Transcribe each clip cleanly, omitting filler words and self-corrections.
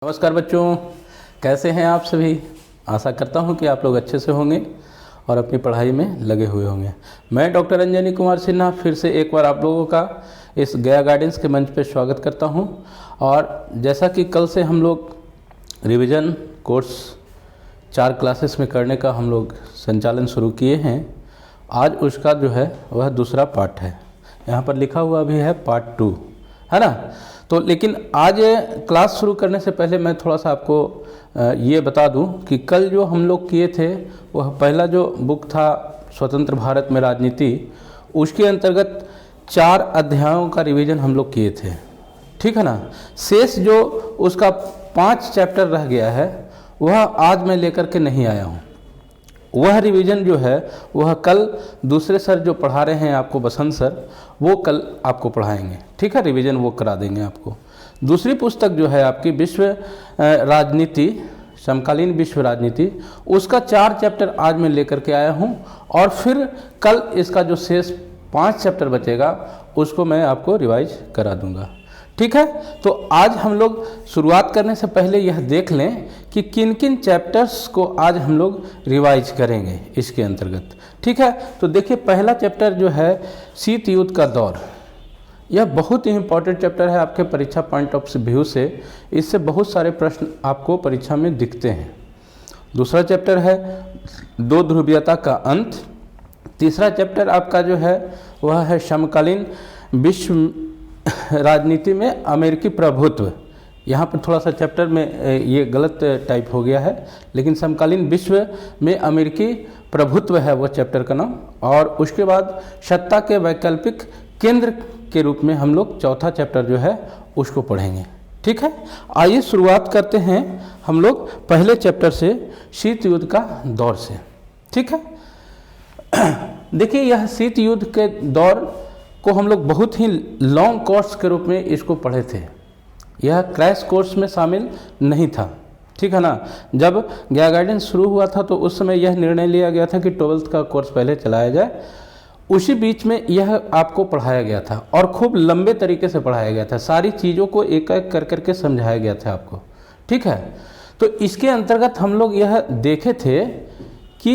नमस्कार बच्चों, कैसे हैं आप सभी। आशा करता हूं कि आप लोग अच्छे से होंगे और अपनी पढ़ाई में लगे हुए होंगे। मैं डॉक्टर अंजनी कुमार सिन्हा फिर से एक बार आप लोगों का इस गया गाइडेंस के मंच पर स्वागत करता हूं। और जैसा कि कल से हम लोग रिवीजन कोर्स 4 क्लासेस में करने का हम लोग संचालन शुरू किए हैं, आज उसका जो है वह दूसरा पार्ट है। यहाँ पर लिखा हुआ भी है पार्ट 2, है ना। तो लेकिन आज क्लास शुरू करने से पहले मैं थोड़ा सा आपको ये बता दूं कि कल जो हम लोग किए थे वह पहला जो बुक था स्वतंत्र भारत में राजनीति, उसके अंतर्गत 4 अध्यायों का रिवीजन हम लोग किए थे, ठीक है ना। शेष जो उसका 5 चैप्टर रह गया है वह आज मैं लेकर के नहीं आया हूँ। वह रिवीजन जो है वह कल दूसरे सर जो पढ़ा रहे हैं आपको, बसंत सर, वो कल आपको पढ़ाएंगे, ठीक है। रिवीजन वो करा देंगे आपको। दूसरी पुस्तक जो है आपकी विश्व राजनीति, समकालीन विश्व राजनीति, उसका 4 चैप्टर आज मैं लेकर के आया हूँ और फिर कल इसका जो शेष 5 चैप्टर बचेगा उसको मैं आपको रिवाइज करा दूंगा, ठीक है। तो आज हम लोग शुरुआत करने से पहले यह देख लें कि किन किन चैप्टर्स को आज हम लोग रिवाइज करेंगे इसके अंतर्गत, ठीक है। तो देखिए, पहला चैप्टर जो है शीत युद्ध का दौर, यह बहुत ही इंपॉर्टेंट चैप्टर है आपके परीक्षा पॉइंट ऑफ व्यू से। इससे बहुत सारे प्रश्न आपको परीक्षा में दिखते हैं। दूसरा चैप्टर है 2 ध्रुवीयता का अंत। तीसरा चैप्टर आपका जो है वह है समकालीन विश्व राजनीति में अमेरिकी प्रभुत्व। यहाँ पर थोड़ा सा चैप्टर में ये गलत टाइप हो गया है, लेकिन समकालीन विश्व में अमेरिकी प्रभुत्व है वो चैप्टर का नाम। और उसके बाद सत्ता के वैकल्पिक केंद्र के रूप में हम लोग चौथा चैप्टर जो है उसको पढ़ेंगे, ठीक है। आइए शुरुआत करते हैं हम लोग पहले चैप्टर से, शीत युद्ध का दौर से, ठीक है। देखिए, यह शीत युद्ध के दौर को हम लोग बहुत ही लॉन्ग कोर्स के रूप में इसको पढ़े थे। यह क्रैश कोर्स में शामिल नहीं था, ठीक है ना। जब गया गाइडेंस शुरू हुआ था तो उस समय यह निर्णय लिया गया था कि 12th का कोर्स पहले चलाया जाए। उसी बीच में यह आपको पढ़ाया गया था और खूब लंबे तरीके से पढ़ाया गया था। सारी चीज़ों को एक एक कर करके समझाया गया था आपको, ठीक है। तो इसके अंतर्गत हम लोग यह देखे थे कि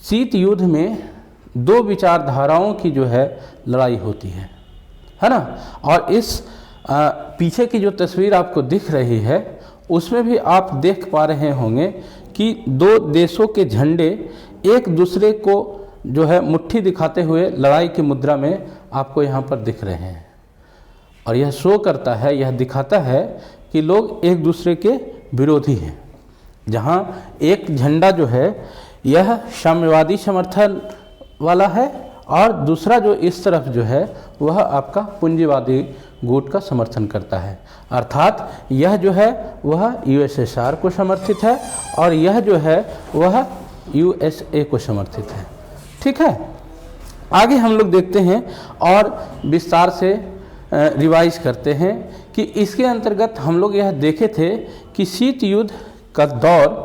शीत युद्ध में 2 विचारधाराओं की जो है लड़ाई होती है ना। और इस पीछे की जो तस्वीर आपको दिख रही है उसमें भी आप देख पा रहे होंगे कि 2 देशों के झंडे एक दूसरे को जो है मुट्ठी दिखाते हुए लड़ाई की मुद्रा में आपको यहाँ पर दिख रहे हैं। और यह शो करता है, यह दिखाता है कि लोग एक दूसरे के विरोधी हैं। जहाँ एक झंडा जो है यह साम्यवादी समर्थन वाला है और दूसरा जो इस तरफ जो है वह आपका पूंजीवादी गुट का समर्थन करता है। अर्थात यह जो है वह यूएसएसआर को समर्थित है और यह जो है वह यूएसए को समर्थित है, ठीक है। आगे हम लोग देखते हैं और विस्तार से रिवाइज करते हैं कि इसके अंतर्गत हम लोग यह देखे थे कि शीत युद्ध का दौर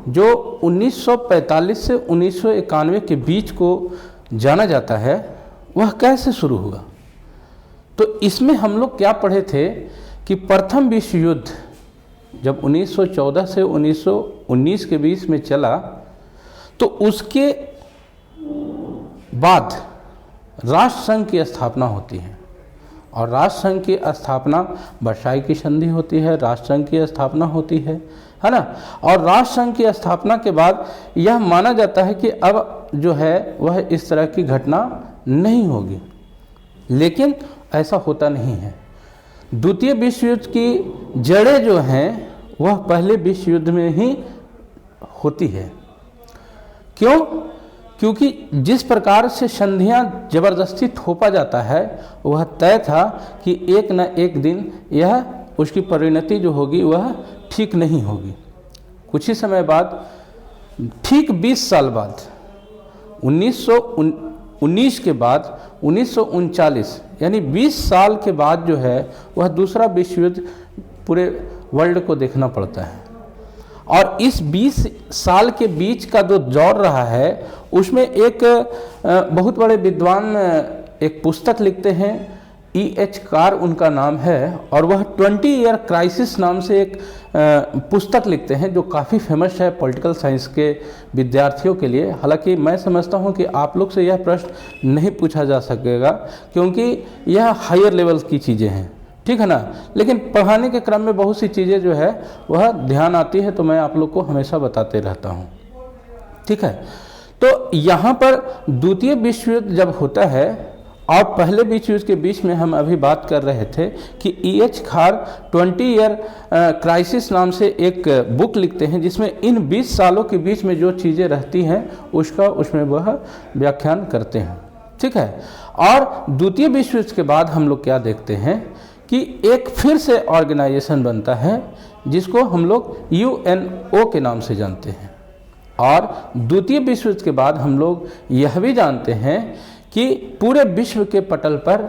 जो 1945 से 1991 के बीच को जाना जाता है वह कैसे शुरू हुआ। तो इसमें हम लोग क्या पढ़े थे कि प्रथम विश्व युद्ध जब 1914 से 1919 के बीच में चला तो उसके बाद राष्ट्र संघ की स्थापना होती है। और राष्ट्र संघ की स्थापना वर्साई की संधि होती है, राष्ट्र संघ की स्थापना होती है ना। और राष्ट्र संघ की स्थापना के बाद यह माना जाता है कि अब जो है वह इस तरह की घटना नहीं होगी, लेकिन ऐसा होता नहीं है। द्वितीय विश्व युद्ध की जड़ें जो हैं वह पहले विश्व युद्ध में ही होती है। क्यों? क्योंकि जिस प्रकार से संधियां जबरदस्ती थोपा जाता है वह तय था कि एक न एक दिन यह उसकी परिणति जो होगी वह ठीक नहीं होगी। कुछ ही समय बाद, ठीक 20 साल बाद, 1919 के बाद 1939 यानी 20 साल के बाद जो है वह दूसरा विश्व युद्ध पूरे वर्ल्ड को देखना पड़ता है। और इस 20 साल के बीच का जो दौर रहा है उसमें एक बहुत बड़े विद्वान एक पुस्तक लिखते हैं EH कार उनका नाम है और वह 20 ईयर क्राइसिस नाम से एक पुस्तक लिखते हैं जो काफ़ी फेमस है पॉलिटिकल साइंस के विद्यार्थियों के लिए। हालांकि मैं समझता हूं कि आप लोग से यह प्रश्न नहीं पूछा जा सकेगा क्योंकि यह हायर लेवल की चीज़ें हैं, ठीक है ना। लेकिन पढ़ाने के क्रम में बहुत सी चीज़ें जो है वह ध्यान आती है, तो मैं आप लोग को हमेशा बताते रहता हूँ, ठीक है। तो यहाँ पर द्वितीय विश्व युद्ध जब होता है और पहले विश्व युद्ध के बीच में हम अभी बात कर रहे थे कि EH खार 20 ईयर क्राइसिस नाम से एक बुक लिखते हैं जिसमें इन 20 सालों के बीच में जो चीज़ें रहती हैं उसमें वह व्याख्यान करते हैं, ठीक है। और द्वितीय विश्व युद्ध के बाद हम लोग क्या देखते हैं कि एक फिर से ऑर्गेनाइजेशन बनता है जिसको हम लोग UNO के नाम से जानते हैं। और द्वितीय विश्व युद्ध के बाद हम लोग यह भी जानते हैं कि पूरे विश्व के पटल पर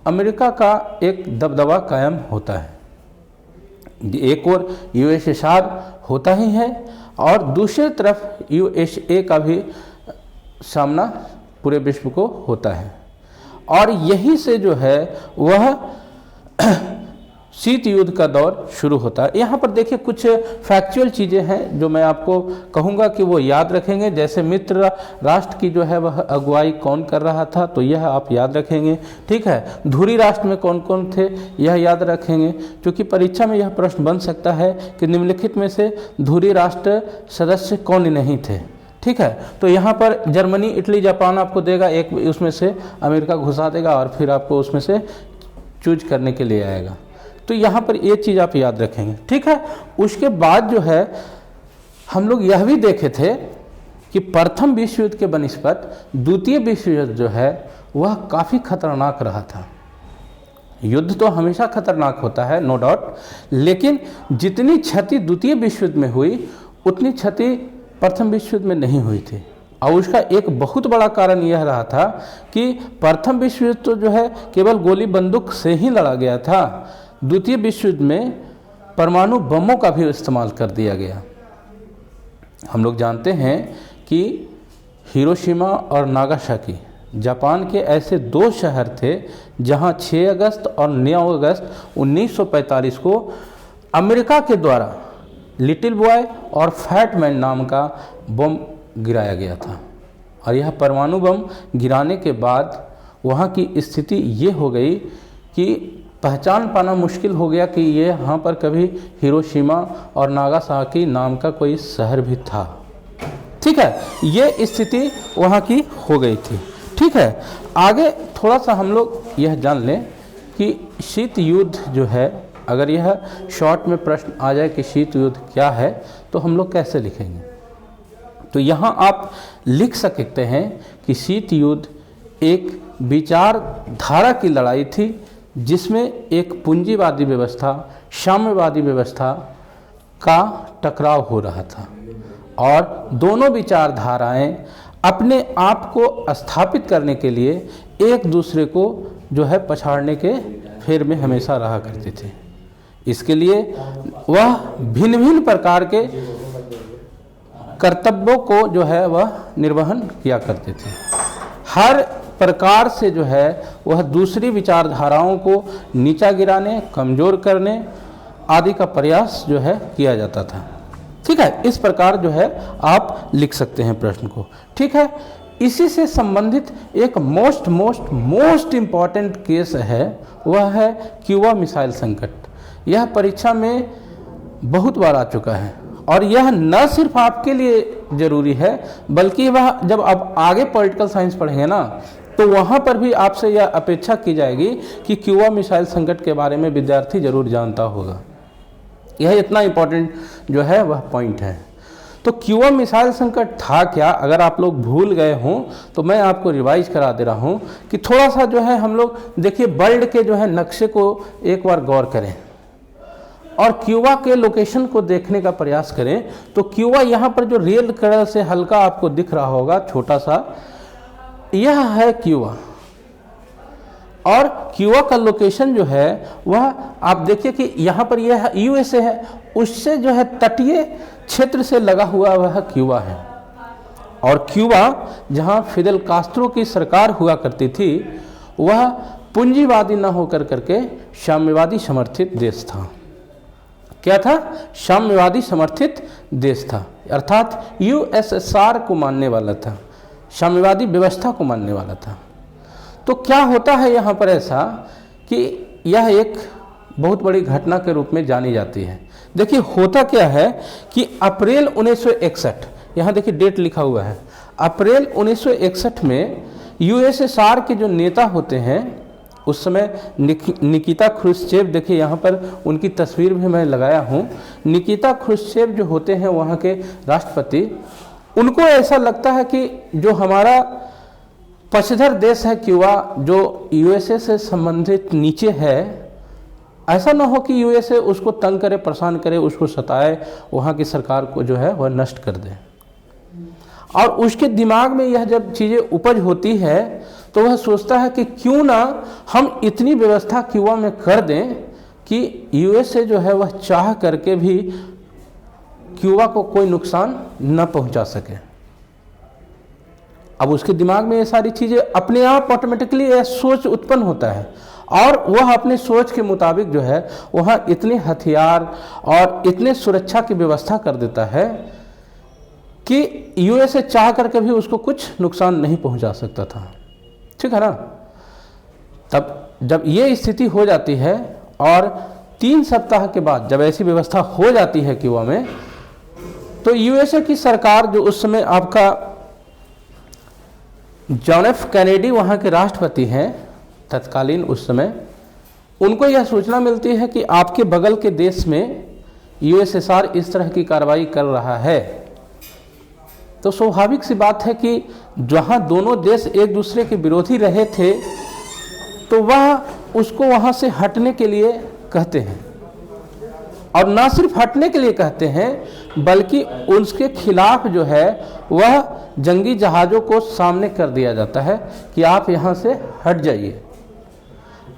अमेरिका का एक दबदबा कायम होता है। एक और USSR होता ही है और दूसरी तरफ USA का भी सामना पूरे विश्व को होता है। और यहीं से जो है वह शीत युद्ध का दौर शुरू होता है। यहाँ पर देखिए कुछ फैक्चुअल चीज़ें हैं जो मैं आपको कहूँगा कि वो याद रखेंगे। जैसे मित्र राष्ट्र की जो है वह अगुवाई कौन कर रहा था, तो यह आप याद रखेंगे, ठीक है। धुरी राष्ट्र में कौन कौन थे यह याद रखेंगे, क्योंकि परीक्षा में यह प्रश्न बन सकता है कि निम्नलिखित में से धुरी राष्ट्र सदस्य कौन नहीं थे, ठीक है। तो यहाँ पर जर्मनी, इटली, जापान आपको देगा, एक उसमें से अमेरिका घुसा देगा और फिर आपको उसमें से चूज करने के लिए आएगा। तो यहाँ पर ये चीज़ आप याद रखेंगे, ठीक है। उसके बाद जो है हम लोग यह भी देखे थे कि प्रथम विश्व युद्ध के बनिस्पत द्वितीय विश्व युद्ध जो है वह काफ़ी खतरनाक रहा था। युद्ध तो हमेशा खतरनाक होता है, नो डाउट, लेकिन जितनी क्षति द्वितीय विश्व युद्ध में हुई उतनी क्षति प्रथम विश्व युद्ध में नहीं हुई थी। और उसका एक बहुत बड़ा कारण यह रहा था कि प्रथम विश्व युद्ध तो जो है केवल गोली बंदूक से ही लड़ा गया था, द्वितीय विश्व युद्ध में परमाणु बमों का भी इस्तेमाल कर दिया गया। हम लोग जानते हैं कि हिरोशिमा और नागासाकी जापान के ऐसे दो शहर थे जहां 6 अगस्त और 9 अगस्त 1945 को अमेरिका के द्वारा लिटिल बॉय और फैट मैन नाम का बम गिराया गया था। और यह परमाणु बम गिराने के बाद वहाँ की स्थिति ये हो गई कि पहचान पाना मुश्किल हो गया कि ये यहाँ पर कभी हिरोशिमा और नागासाकी नाम का कोई शहर भी था, ठीक है। ये स्थिति वहाँ की हो गई थी, ठीक है। आगे थोड़ा सा हम लोग यह जान लें कि शीत युद्ध जो है, अगर यह शॉर्ट में प्रश्न आ जाए कि शीत युद्ध क्या है तो हम लोग कैसे लिखेंगे। तो यहाँ आप लिख सकते हैं कि शीत युद्ध एक विचारधारा की लड़ाई थी जिसमें एक पूंजीवादी व्यवस्था, साम्यवादी व्यवस्था का टकराव हो रहा था और दोनों विचारधाराएं अपने आप को स्थापित करने के लिए एक दूसरे को जो है पछाड़ने के फेर में हमेशा रहा करते थे। इसके लिए वह भिन्न भिन्न प्रकार के कर्तव्यों को जो है वह निर्वहन किया करते थे। हर प्रकार से जो है वह दूसरी विचारधाराओं को नीचा गिराने, कमज़ोर करने आदि का प्रयास जो है किया जाता था, ठीक है। इस प्रकार जो है आप लिख सकते हैं प्रश्न को, ठीक है। इसी से संबंधित एक मोस्ट इम्पॉर्टेंट केस है, वह है क्यूबा मिसाइल संकट। यह परीक्षा में बहुत बार आ चुका है और यह न सिर्फ आपके लिए ज़रूरी है बल्कि वह जब आप आगे पॉलिटिकल साइंस पढ़ेंगे ना तो वहाँ पर भी आपसे यह अपेक्षा की जाएगी कि क्यूबा मिसाइल संकट के बारे में विद्यार्थी जरूर जानता होगा। यह इतना इम्पोर्टेंट जो है वह पॉइंट है। तो क्यूबा मिसाइल संकट था क्या, अगर आप लोग भूल गए हों तो मैं आपको रिवाइज करा दे रहा हूँ कि थोड़ा सा जो है हम लोग देखिए वर्ल्ड के जो है नक्शे को एक बार गौर करें और क्यूबा के लोकेशन को देखने का प्रयास करें। तो क्यूबा यहाँ पर जो रेड कलर से हल्का आपको दिख रहा होगा छोटा सा, यह है क्यूबा। और क्यूबा का लोकेशन जो है वह आप देखिए कि यहाँ पर यह USA है, उससे जो है तटीय क्षेत्र से लगा हुआ वह क्यूबा है। और क्यूबा जहाँ फिदेल कास्त्रो की सरकार हुआ करती थी वह पूंजीवादी न होकर करके साम्यवादी समर्थित देश था। क्या था? साम्यवादी समर्थित देश था, अर्थात यूएसएसआर को मानने वाला था, साम्यवादी व्यवस्था को मानने वाला था। तो क्या होता है यहाँ पर ऐसा कि यह एक बहुत बड़ी घटना के रूप में जानी जाती है। देखिए होता क्या है कि अप्रैल 1961, यहाँ देखिए डेट लिखा हुआ है, अप्रैल 1961 में यूएसएसआर के जो नेता होते हैं उस समय निकिता ख्रुश्चेव, देखिए यहाँ पर उनकी तस्वीर भी मैं लगाया हूँ। निकिता ख्रुश्चेव जो होते हैं वहाँ के राष्ट्रपति, उनको ऐसा लगता है कि जो हमारा पक्षधर देश है क्यूबा, जो यूएसए से संबंधित नीचे है, ऐसा ना हो कि यूएसए उसको तंग करे, परेशान करे, उसको सताए, वहाँ की सरकार को जो है वह नष्ट कर दे। और उसके दिमाग में यह जब चीज़ें उपज होती है तो वह सोचता है कि क्यों ना हम इतनी व्यवस्था क्यूबा में कर दें कि यूएसए जो है वह चाह करके भी क्यूबा को कोई नुकसान न पहुंचा सके। अब उसके दिमाग में ये सारी चीज़ें अपने आप ऑटोमेटिकली यह सोच उत्पन्न होता है और वह अपने सोच के मुताबिक जो है वहाँ इतने हथियार और इतने सुरक्षा की व्यवस्था कर देता है कि यूएसए चाह करके भी उसको कुछ नुकसान नहीं पहुंचा सकता था। ठीक है ना? तब जब ये स्थिति हो जाती है और 3 सप्ताह के बाद जब ऐसी व्यवस्था हो जाती है क्यूबा में, तो यूएसए की सरकार, जो उस समय आपका जॉन एफ कैनेडी वहाँ के राष्ट्रपति हैं तत्कालीन उस समय, उनको यह सूचना मिलती है कि आपके बगल के देश में यूएसएसआर इस तरह की कार्रवाई कर रहा है। तो स्वाभाविक सी बात है कि जहाँ दोनों देश एक दूसरे के विरोधी रहे थे तो वह उसको वहाँ से हटने के लिए कहते हैं, और ना सिर्फ हटने के लिए कहते हैं बल्कि उसके खिलाफ जो है वह जंगी जहाज़ों को सामने कर दिया जाता है कि आप यहाँ से हट जाइए।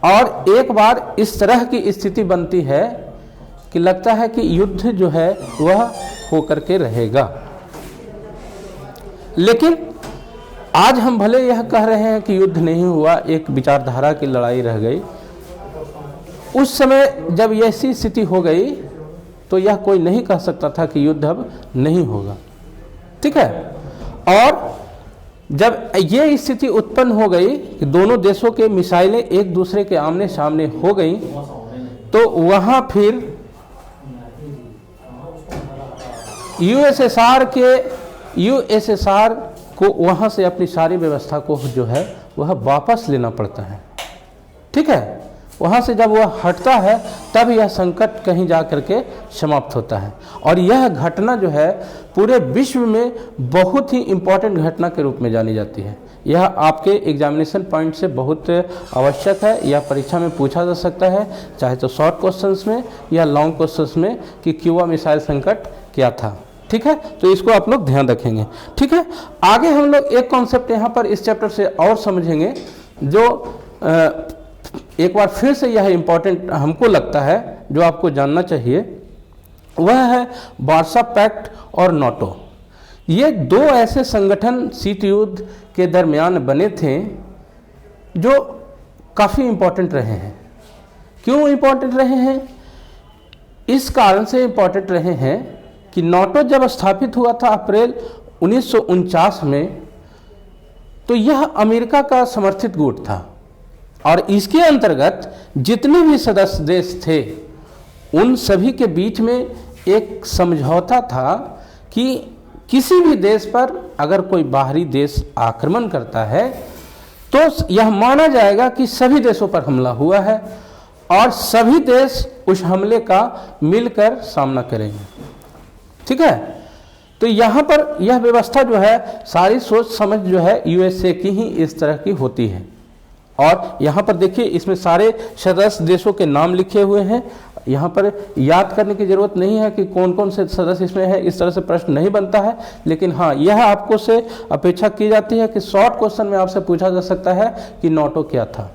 और एक बार इस तरह की स्थिति बनती है कि लगता है कि युद्ध जो है वह होकर के रहेगा। लेकिन आज हम भले यह कह रहे हैं कि युद्ध नहीं हुआ, एक विचारधारा की लड़ाई रह गई। उस समय जब ऐसी स्थिति हो गई तो यह कोई नहीं कह सकता था कि युद्ध अब नहीं होगा। ठीक है? और जब ये स्थिति उत्पन्न हो गई कि दोनों देशों के मिसाइलें एक दूसरे के आमने सामने हो गई, तो वहाँ फिर यूएसएसआर को वहाँ से अपनी सारी व्यवस्था को जो है वह वापस लेना पड़ता है। ठीक है? वहाँ से जब वह हटता है तब यह संकट कहीं जा करके समाप्त होता है। और यह घटना जो है पूरे विश्व में बहुत ही इम्पोर्टेंट घटना के रूप में जानी जाती है। यह आपके एग्जामिनेशन पॉइंट से बहुत आवश्यक है, यह परीक्षा में पूछा जा सकता है, चाहे तो शॉर्ट क्वेश्चंस में या लॉन्ग क्वेश्चंस में, कि क्यूबा मिसाइल संकट क्या था। ठीक है? तो इसको आप लोग ध्यान रखेंगे। ठीक है? आगे हम लोग एक कॉन्सेप्ट यहाँ पर इस चैप्टर से और समझेंगे, जो एक बार फिर से यह इम्पोर्टेंट हमको लगता है, जो आपको जानना चाहिए, वह है वार्सा पैक्ट और नाटो। ये दो ऐसे संगठन शीत युद्ध के दरमियान बने थे जो काफ़ी इम्पोर्टेंट रहे हैं। क्यों इम्पोर्टेंट रहे हैं? इस कारण से इम्पोर्टेंट रहे हैं कि नाटो जब स्थापित हुआ था अप्रैल 1949 में, तो यह अमेरिका का समर्थित गुट था और इसके अंतर्गत जितने भी सदस्य देश थे उन सभी के बीच में एक समझौता था कि किसी भी देश पर अगर कोई बाहरी देश आक्रमण करता है तो यह माना जाएगा कि सभी देशों पर हमला हुआ है और सभी देश उस हमले का मिलकर सामना करेंगे। ठीक है? तो यहाँ पर यह व्यवस्था जो है, सारी सोच समझ जो है यूएसए की ही इस तरह की होती है। और यहाँ पर देखिए इसमें सारे सदस्य देशों के नाम लिखे हुए हैं। यहाँ पर याद करने की ज़रूरत नहीं है कि कौन कौन से सदस्य इसमें है, इस तरह से प्रश्न नहीं बनता है। लेकिन हाँ, यह आपको से अपेक्षा की जाती है कि शॉर्ट क्वेश्चन में आपसे पूछा जा सकता है कि नाटो क्या था।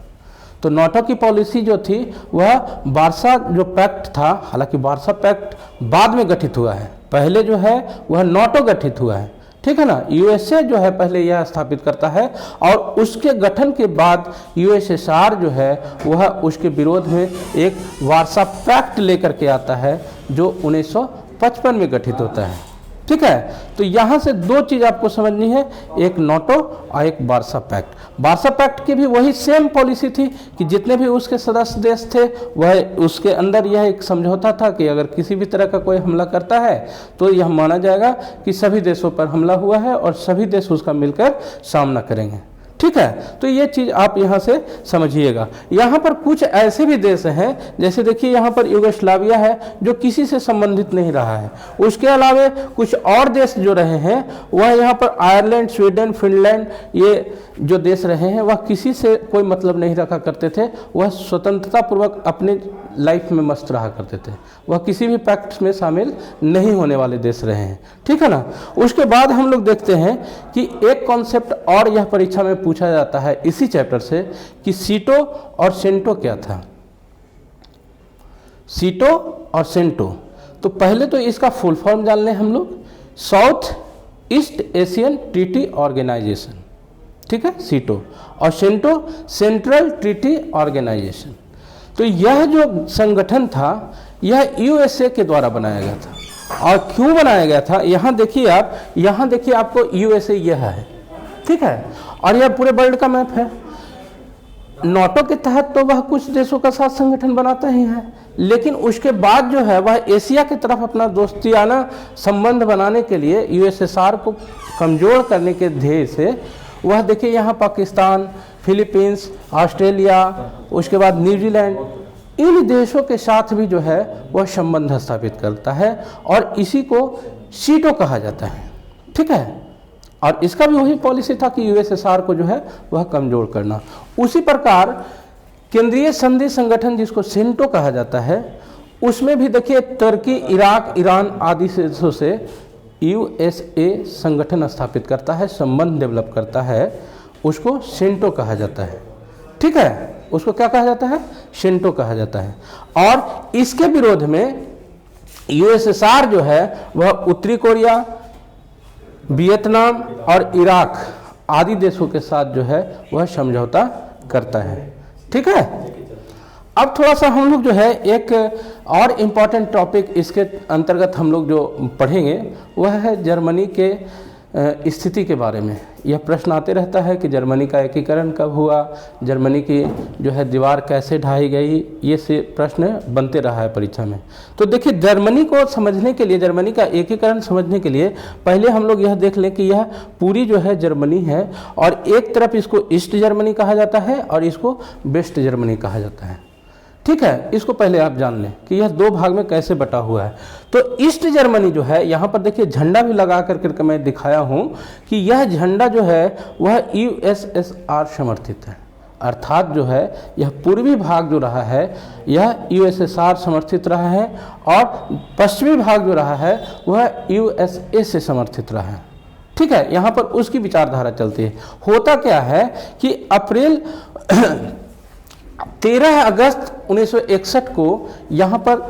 तो नाटो की पॉलिसी जो थी वह वार्सा जो पैक्ट था, हालांकि वार्सा पैक्ट बाद में गठित हुआ है, पहले जो है वह नाटो गठित हुआ है। ठीक है ना। यूएसए जो है पहले यह स्थापित करता है और उसके गठन के बाद यूएसएसआर जो है वह उसके विरोध में एक वार्सा पैक्ट लेकर के आता है जो 1955 में गठित होता है। ठीक है, तो यहाँ से दो चीज़ आपको समझनी है, एक नाटो और एक वार्सा पैक्ट। वार्सा पैक्ट की भी वही सेम पॉलिसी थी कि जितने भी उसके सदस्य देश थे वह उसके अंदर यह एक समझौता था कि अगर किसी भी तरह का कोई हमला करता है तो यह माना जाएगा कि सभी देशों पर हमला हुआ है और सभी देश उसका मिलकर सामना करेंगे। ठीक है, तो ये चीज़ आप यहाँ से समझिएगा। यहाँ पर कुछ ऐसे भी देश हैं, जैसे देखिए यहाँ पर यूगोस्लाविया है जो किसी से संबंधित नहीं रहा है। उसके अलावा कुछ और देश जो रहे हैं वह यहाँ पर आयरलैंड, स्वीडन, फिनलैंड, ये जो देश रहे हैं वह किसी से कोई मतलब नहीं रखा करते थे। वह स्वतंत्रता पूर्वक अपने लाइफ में मस्त रहा करते थे। वह किसी भी पैक्ट में शामिल नहीं होने वाले देश रहे हैं। ठीक है ना। उसके बाद हम लोग देखते हैं कि एक कॉन्सेप्ट और यह परीक्षा में पूछा जाता है इसी चैप्टर से कि सीटो और सेंटो क्या था। सीटो और सेंटो, तो पहले तो इसका फुल फॉर्म जान लें हम लोग, South East Asian Treaty Organization. ठीक है, सीटो, और सेंटो सेंट्रल ट्रीटी ऑर्गेनाइजेशन। तो यह जो संगठन था यह यूएसए के द्वारा बनाया गया था। और क्यों बनाया गया था, यहाँ देखिए आप, यहाँ देखिए आपको यूएसए यह है। ठीक है, और यह पूरे वर्ल्ड का मैप है। नाटो के तहत तो वह कुछ देशों का साथ संगठन बनाता ही है, लेकिन उसके बाद जो है वह एशिया की तरफ अपना दोस्तियाना संबंध बनाने के लिए यूएसएसआर को कमजोर करने के ध्येय से वह देखिए यहाँ पाकिस्तान, फिलीपींस, ऑस्ट्रेलिया, उसके बाद न्यूजीलैंड, इन देशों के साथ भी जो है वह संबंध स्थापित करता है और इसी को सीटो कहा जाता है। ठीक है, और इसका भी वही पॉलिसी था कि यूएसएसआर को जो है वह कमजोर करना। उसी प्रकार केंद्रीय संधि संगठन जिसको सेंटो कहा जाता है, उसमें भी देखिए तुर्की, इराक, ईरान आदि देशों से यूएसए संगठन स्थापित करता है, संबंध डेवलप करता है, उसको सेंटो कहा जाता है। ठीक है, उसको क्या कहा जाता है, सेंटो कहा जाता है। और इसके विरोध में यूएसएसआर जो है वह उत्तरी कोरिया, वियतनाम और इराक आदि देशों के साथ जो है वह समझौता करता है। ठीक है, अब थोड़ा सा हम लोग जो है एक और इम्पॉर्टेंट टॉपिक इसके अंतर्गत हम लोग जो पढ़ेंगे वह है जर्मनी के स्थिति के बारे में। यह प्रश्न आते रहता है कि जर्मनी का एकीकरण कब हुआ, जर्मनी की जो है दीवार कैसे ढाई गई, ये से प्रश्न बनते रहा है परीक्षा में। तो देखिए जर्मनी को समझने के लिए, जर्मनी का एकीकरण समझने के लिए पहले हम लोग यह देख लें कि यह पूरी जो है जर्मनी है और एक तरफ इसको ईस्ट जर्मनी कहा जाता है और इसको वेस्ट जर्मनी कहा जाता है। ठीक है, इसको पहले आप जान लें कि यह दो भाग में कैसे बटा हुआ है। तो ईस्ट जर्मनी जो है, यहाँ पर देखिए झंडा भी लगा करके मैं दिखाया हूँ कि यह झंडा जो है वह यूएसएसआर समर्थित है, अर्थात जो है यह पूर्वी भाग जो रहा है यह यूएसएसआर समर्थित रहा है और पश्चिमी भाग जो रहा है वह यूएसए से समर्थित रहा है। ठीक है, यहाँ पर उसकी विचारधारा चलती है। होता क्या है कि अप्रैल 13 अगस्त 1961 को यहाँ पर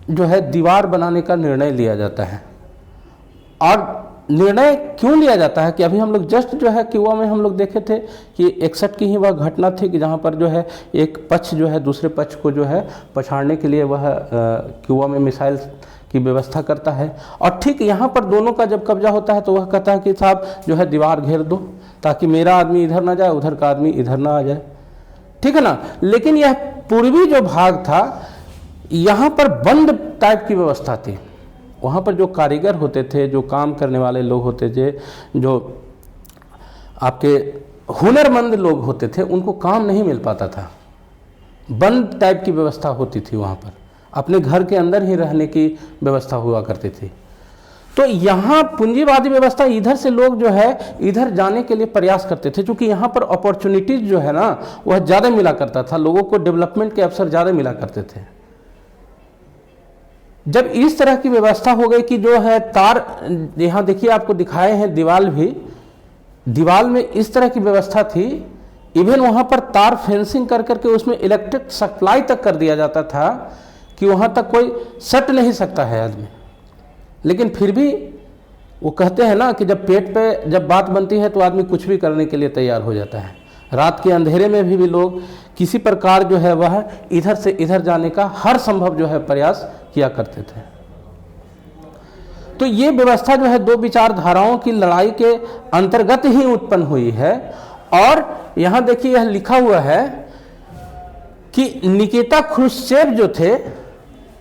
जो है दीवार बनाने का निर्णय लिया जाता है। और निर्णय क्यों लिया जाता है कि अभी हम लोग जस्ट जो है क्यूबा में हम लोग देखे थे कि 61 की ही वह घटना थी कि जहाँ पर जो है एक पक्ष जो है दूसरे पक्ष को जो है पछाड़ने के लिए वह क्यूबा में मिसाइल की व्यवस्था करता है। और ठीक यहाँ पर दोनों का जब कब्जा होता है तो वह कहता है कि साहब जो है दीवार घेर दो ताकि मेरा आदमी इधर ना जाए, उधर का आदमी इधर ना आ जाए। ठीक है ना, लेकिन यह पूर्वी जो भाग था यहाँ पर बंद टाइप की व्यवस्था थी। वहाँ पर जो कारीगर होते थे, जो काम करने वाले लोग होते थे, जो आपके हुनरमंद लोग होते थे, उनको काम नहीं मिल पाता था। बंद टाइप की व्यवस्था होती थी, वहाँ पर अपने घर के अंदर ही रहने की व्यवस्था हुआ करती थी। तो यहाँ पूंजीवादी व्यवस्था, इधर से लोग जो है इधर जाने के लिए प्रयास करते थे, क्योंकि यहाँ पर अपॉर्चुनिटीज जो है ना वह ज़्यादा मिला करता था, लोगों को डेवलपमेंट के अवसर ज़्यादा मिला करते थे। जब इस तरह की व्यवस्था हो गई कि जो है तार, यहाँ देखिए आपको दिखाए हैं दीवार भी, दीवार में इस तरह की व्यवस्था थी, इवन वहाँ पर तार फेंसिंग कर करके उसमें इलेक्ट्रिक सप्लाई तक कर दिया जाता था कि वहाँ तक कोई सट नहीं सकता है आदमी। लेकिन फिर भी वो कहते हैं ना कि जब पेट पे जब बात बनती है तो आदमी कुछ भी करने के लिए तैयार हो जाता है। रात के अंधेरे में भी लोग किसी प्रकार जो है वह इधर से इधर जाने का हर संभव जो है प्रयास किया करते थे। तो ये व्यवस्था जो है दो विचारधाराओं की लड़ाई के अंतर्गत ही उत्पन्न हुई है। और यहाँ देखिए यह लिखा हुआ है कि निकिता ख्रुश्चेव जो थे,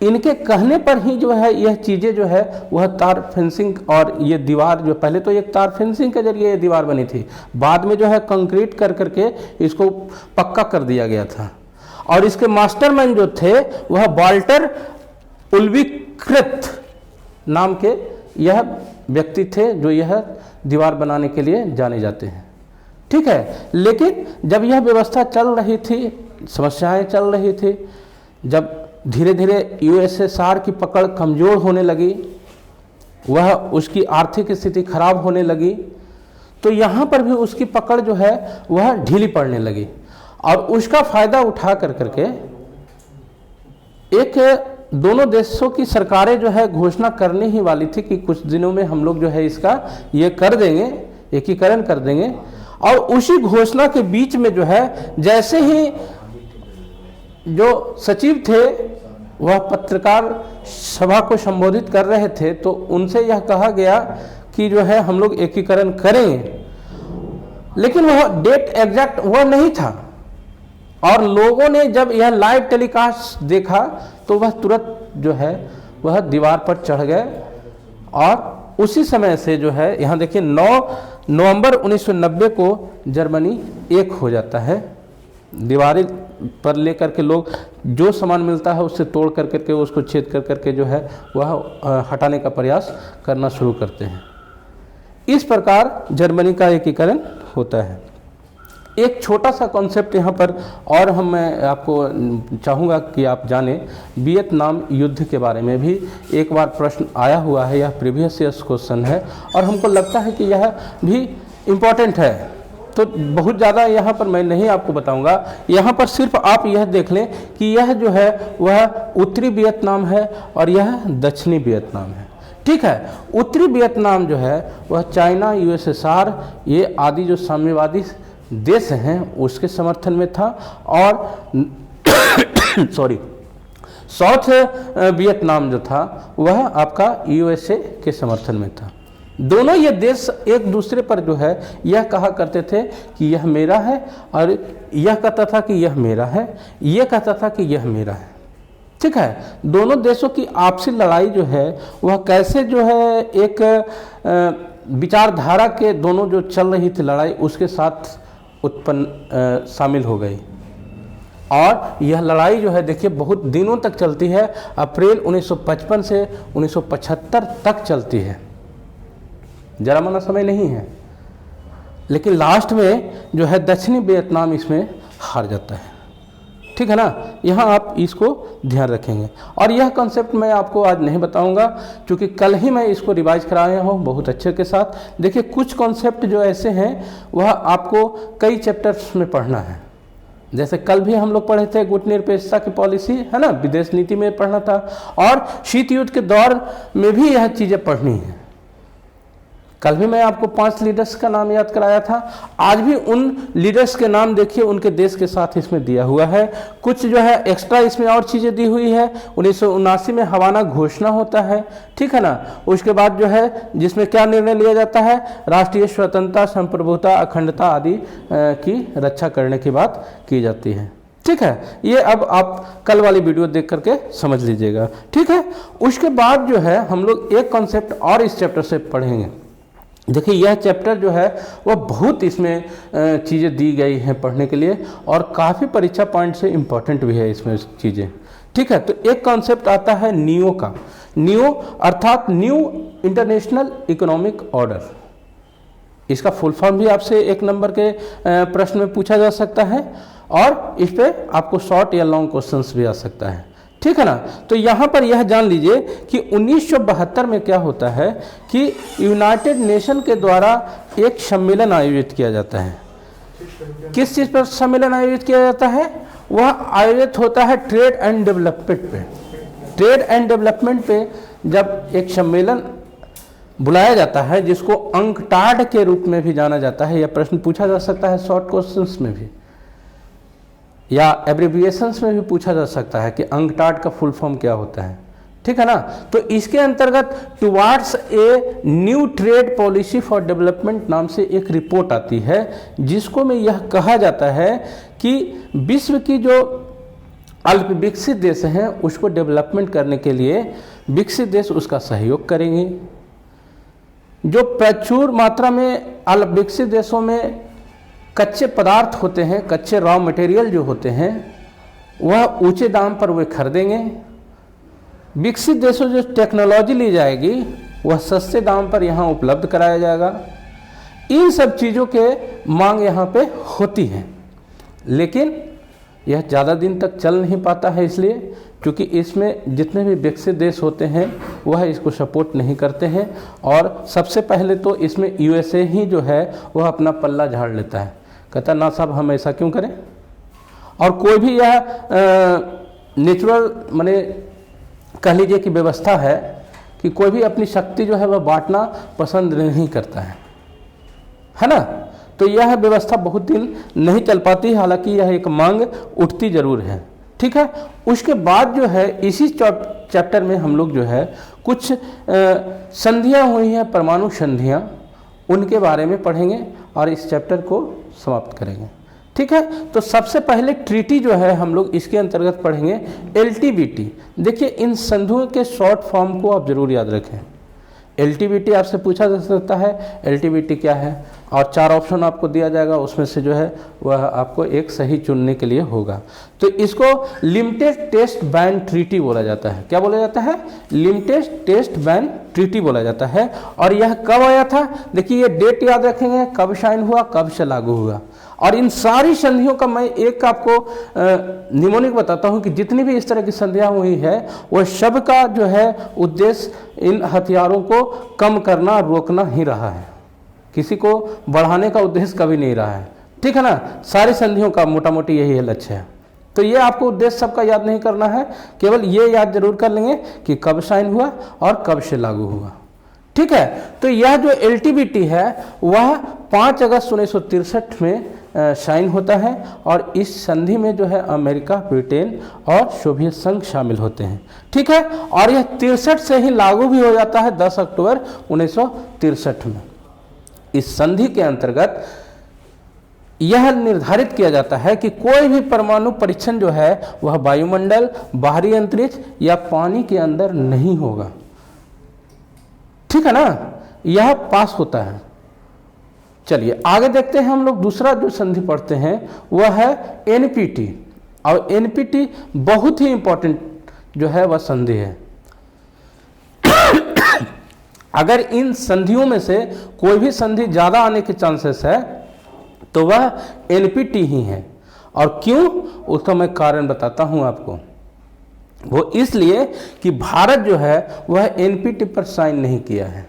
इनके कहने पर ही जो है यह चीज़ें जो है वह तार फेंसिंग और ये दीवार जो पहले तो एक तार फेंसिंग के जरिए ये दीवार बनी थी, बाद में जो है कंक्रीट कर करके इसको पक्का कर दिया गया था। और इसके मास्टरमाइंड जो थे वह वाल्टर उल्विकृत नाम के यह व्यक्ति थे जो यह दीवार बनाने के लिए जाने जाते हैं। ठीक है, लेकिन जब यह व्यवस्था चल रही थी, समस्याएं चल रही थी, जब धीरे धीरे यूएसएसआर की पकड़ कमज़ोर होने लगी, वह उसकी आर्थिक स्थिति खराब होने लगी, तो यहाँ पर भी उसकी पकड़ जो है वह ढीली पड़ने लगी। और उसका फ़ायदा उठा कर करके एक दोनों देशों की सरकारें जो है घोषणा करने ही वाली थी कि कुछ दिनों में हम लोग जो है इसका ये कर देंगे, एकीकरण कर देंगे। और उसी घोषणा के बीच में जो है जैसे ही जो सचिव थे वह पत्रकार सभा को संबोधित कर रहे थे, तो उनसे यह कहा गया कि जो है हम लोग एकीकरण करेंगे, लेकिन वह डेट एग्जैक्ट वह नहीं था। और लोगों ने जब यह लाइव टेलीकास्ट देखा तो वह तुरंत जो है वह दीवार पर चढ़ गए। और उसी समय से जो है यहाँ देखिए 9 नवंबर 1990 को जर्मनी एक हो जाता है। दीवारें पर लेकर के लोग जो सामान मिलता है उससे तोड़ कर करके उसको छेद कर करके जो है वह हटाने का प्रयास करना शुरू करते हैं। इस प्रकार जर्मनी का एकीकरण होता है। एक छोटा सा कॉन्सेप्ट यहाँ पर और मैं आपको चाहूँगा कि आप जानें, वियतनाम युद्ध के बारे में भी एक बार प्रश्न आया हुआ है, यह प्रीवियस ईयर्स क्वेश्चन है और हमको लगता है कि यह भी इम्पॉर्टेंट है। तो बहुत ज़्यादा यहाँ पर मैं नहीं आपको बताऊँगा, यहाँ पर सिर्फ आप यह देख लें कि यह जो है वह उत्तरी वियतनाम है और यह दक्षिणी वियतनाम है। ठीक है, उत्तरी वियतनाम जो है वह चाइना, यूएसएसआर ये आदि जो साम्यवादी देश हैं उसके समर्थन में था। और साउथ वियतनाम जो था वह आपका यूएसए के समर्थन में था। दोनों ये देश एक दूसरे पर जो है यह कहा करते थे कि यह मेरा है, और यह कहता था कि यह मेरा है, यह कहता था कि यह मेरा है। ठीक है, दोनों देशों की आपसी लड़ाई जो है वह कैसे जो है एक विचारधारा के दोनों जो चल रही थी लड़ाई उसके साथ उत्पन्न शामिल हो गई। और यह लड़ाई जो है देखिए बहुत दिनों तक चलती है, अप्रैल 1955 से 1975 तक चलती है, जरा माना समय नहीं है। लेकिन लास्ट में जो है दक्षिणी वियतनाम इसमें हार जाता है। ठीक है ना, यहाँ आप इसको ध्यान रखेंगे। और यह कॉन्सेप्ट मैं आपको आज नहीं बताऊंगा क्योंकि कल ही मैं इसको रिवाइज कराया हूँ बहुत अच्छे के साथ। देखिए कुछ कॉन्सेप्ट जो ऐसे हैं वह आपको कई चैप्टर्स में पढ़ना है। जैसे कल भी हम लोग पढ़े थे गुटनिरपेक्षता की पॉलिसी, है ना, विदेश नीति में पढ़ना था। और शीत युद्ध के दौर में भी यह चीज़ें पढ़नी है। कल भी मैं आपको 5 लीडर्स का नाम याद कराया था, आज भी उन लीडर्स के नाम देखिए उनके देश के साथ इसमें दिया हुआ है। कुछ जो है एक्स्ट्रा इसमें और चीज़ें दी हुई है। 1979 में हवाना घोषणा होता है, ठीक है ना। उसके बाद जो है जिसमें क्या निर्णय लिया जाता है, राष्ट्रीय स्वतंत्रता, संप्रभुता, अखंडता आदि की रक्षा करने की बात की जाती है। ठीक है, ये अब आप कल वाली वीडियो देख करके समझ लीजिएगा। ठीक है, उसके बाद जो है हम लोग एक कॉन्सेप्ट और इस चैप्टर से पढ़ेंगे। देखिए यह चैप्टर जो है वह बहुत इसमें चीज़ें दी गई हैं पढ़ने के लिए और काफ़ी परीक्षा पॉइंट से इम्पोर्टेंट भी है इसमें चीज़ें। ठीक है, तो एक कॉन्सेप्ट आता है नियो का। नियो अर्थात न्यू इंटरनेशनल इकोनॉमिक ऑर्डर। इसका फुल फॉर्म भी आपसे 1 नंबर के प्रश्न में पूछा जा सकता है और इस पर आपको शॉर्ट या लॉन्ग क्वेश्चंस भी आ सकता है। ठीक है ना। तो यहाँ पर यह जान लीजिए कि 1972 में क्या होता है कि यूनाइटेड नेशन के द्वारा एक सम्मेलन आयोजित किया जाता है। किस चीज़ पर सम्मेलन आयोजित किया जाता है? वह आयोजित होता है ट्रेड एंड डेवलपमेंट पे। ट्रेड एंड डेवलपमेंट पे जब एक सम्मेलन बुलाया जाता है, जिसको अंकटाड के रूप में भी जाना जाता है। यह प्रश्न पूछा जा सकता है शॉर्ट क्वेश्चंस में भी, या एब्रिविएशंस में भी पूछा जा सकता है कि अंकटाड का फुल फॉर्म क्या होता है, ठीक है ना। तो इसके अंतर्गत towards a new trade policy for development नाम से एक रिपोर्ट आती है, जिसको में यह कहा जाता है कि विश्व की जो अल्प विकसित देश हैं उसको डेवलपमेंट करने के लिए विकसित देश उसका सहयोग करेंगे। जो प्रचुर मात्रा में अल्प विकसित देशों में कच्चे पदार्थ होते हैं, कच्चे रॉ मटेरियल जो होते हैं, वह ऊंचे दाम पर वे खरीदेंगे। विकसित देशों जो टेक्नोलॉजी ली जाएगी वह सस्ते दाम पर यहाँ उपलब्ध कराया जाएगा। इन सब चीज़ों के मांग यहाँ पे होती है, लेकिन यह ज़्यादा दिन तक चल नहीं पाता है, इसलिए क्योंकि इसमें जितने भी विकसित देश होते हैं वह इसको सपोर्ट नहीं करते हैं। और सबसे पहले तो इसमें यूएसए ही जो है वह अपना पल्ला झाड़ लेता है, कहता ना साहब हम ऐसा क्यों करें। और कोई भी यह नेचुरल माने कह लीजिए कि व्यवस्था है कि कोई भी अपनी शक्ति जो है वह बांटना पसंद नहीं करता है ना। तो यह व्यवस्था बहुत दिन नहीं चल पाती, हालांकि यह एक मांग उठती जरूर है, ठीक है। उसके बाद जो है इसी चैप्टर में हम लोग जो है कुछ संधियां हुई हैं, परमाणु संधियां, उनके बारे में पढ़ेंगे और इस चैप्टर को समाप्त करेंगे, ठीक है। तो सबसे पहले ट्रीटी जो है हम लोग इसके अंतर्गत पढ़ेंगे एलटीबीटी। देखिए इन संधियों के शॉर्ट फॉर्म को आप जरूर याद रखें। एलटीबीटी आपसे पूछा जा सकता है एलटीबीटी क्या है, और 4 ऑप्शन आपको दिया जाएगा, उसमें से जो है वह आपको एक सही चुनने के लिए होगा। तो इसको लिमिटेड टेस्ट बैन ट्रीटी बोला जाता है। क्या बोला जाता है? लिमिटेड टेस्ट बैन ट्रीटी बोला जाता है। और यह कब आया था? देखिए ये डेट याद रखेंगे, कब साइन हुआ, कब से लागू हुआ। और इन सारी संधियों का मैं एक आपको निमोनिक बताता हूं कि जितनी भी इस तरह की संधियां हुई है वह सब का जो है उद्देश्य इन हथियारों को कम करना, रोकना ही रहा है, किसी को बढ़ाने का उद्देश्य कभी नहीं रहा है, ठीक है ना। सारी संधियों का मोटा मोटी यही है लक्ष्य है। तो ये आपको उद्देश्य सबका याद नहीं करना है, केवल ये याद जरूर कर लेंगे कि कब साइन हुआ और कब से लागू हुआ, ठीक है। तो यह जो एलटीबीटी है वह 5 अगस्त 1963 में साइन होता है, और इस संधि में जो है अमेरिका, ब्रिटेन और सोवियत संघ शामिल होते हैं, ठीक है। और यह 63 से ही लागू भी हो जाता है, 10 अक्टूबर 1963 में। इस संधि के अंतर्गत यह निर्धारित किया जाता है कि कोई भी परमाणु परीक्षण जो है वह वायुमंडल, बाहरी अंतरिक्ष या पानी के अंदर नहीं होगा, ठीक है ना। यह पास होता है। चलिए आगे देखते हैं हम लोग। दूसरा जो संधि पढ़ते हैं वह है एनपीटी, और एनपीटी बहुत ही इंपॉर्टेंट जो है वह संधि है। अगर इन संधियों में से कोई भी संधि ज्यादा आने के चांसेस है तो वह एनपीटी ही है। और क्यों, उसका मैं कारण बताता हूं आपको। वो इसलिए कि भारत जो है वह एनपीटी पर साइन नहीं किया है।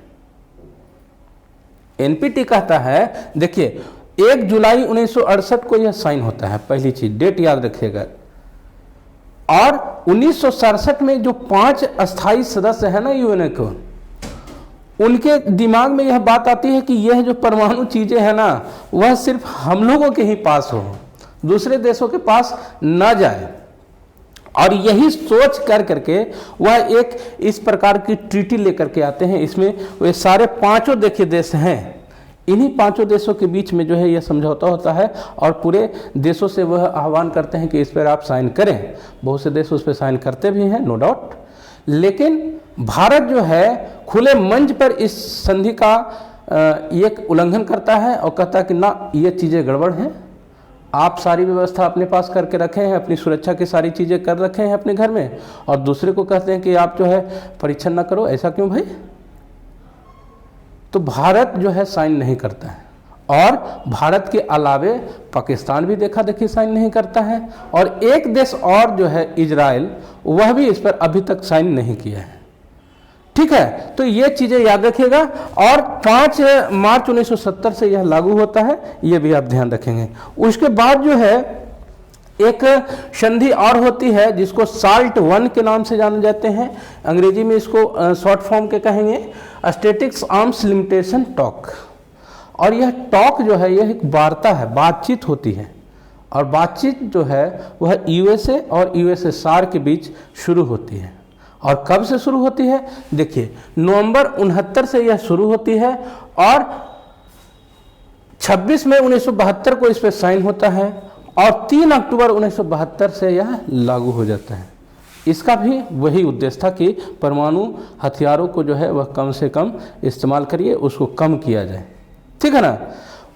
एनपीटी कहता है, देखिए 1 जुलाई 1968 को यह साइन होता है, पहली चीज डेट याद रखिएगा। और 1967 में जो 5 अस्थाई सदस्य है ना यूएनए को, उनके दिमाग में यह बात आती है कि यह जो परमाणु चीजें है ना वह सिर्फ हम लोगों के ही पास हो, दूसरे देशों के पास ना जाए। और यही सोच कर करके वह एक इस प्रकार की ट्रीटी लेकर के आते हैं। इसमें वे सारे 5 देखिए देश हैं, इन्हीं 5 देशों के बीच में जो है यह समझौता होता है, और पूरे देशों से वह आह्वान करते हैं कि इस पर आप साइन करें। बहुत से देश उस पर साइन करते भी हैं, नो डाउट। लेकिन भारत जो है खुले मंच पर इस संधि का एक उल्लंघन करता है और कहता है कि ना ये चीज़ें गड़बड़ हैं, आप सारी व्यवस्था अपने पास करके रखे हैं, अपनी सुरक्षा की सारी चीज़ें कर रखे हैं अपने घर में, और दूसरे को कहते हैं कि आप जो है परीक्षण ना करो। ऐसा क्यों भाई? तो भारत जो है साइन नहीं करता है, और भारत के अलावे पाकिस्तान भी देखा देखी साइन नहीं करता है, और एक देश और जो है इजराइल, वह भी इस पर अभी तक साइन नहीं किया है, ठीक है। तो ये चीजें याद रखिएगा। और 5 मार्च 1970 से यह लागू होता है, ये भी आप ध्यान रखेंगे। उसके बाद जो है एक संधि और होती है जिसको साल्ट 1 के नाम से जाने जाते हैं, अंग्रेजी में इसको शॉर्ट फॉर्म के कहेंगे, स्टैटिक्स आर्म्स लिमिटेशन टॉक। और यह टॉक जो है यह एक वार्ता है, बातचीत होती है, और बातचीत जो है वह यूएसए और यूएसएसआर के बीच शुरू होती है। और कब से शुरू होती है? देखिए, नवंबर 69 से यह शुरू होती है और 26 मई 1972 को इस पर साइन होता है और 3 अक्टूबर 1972 से यह लागू हो जाता है। इसका भी वही उद्देश्य था कि परमाणु हथियारों को जो है वह कम से कम इस्तेमाल करिए, उसको कम किया जाए, ठीक है ना।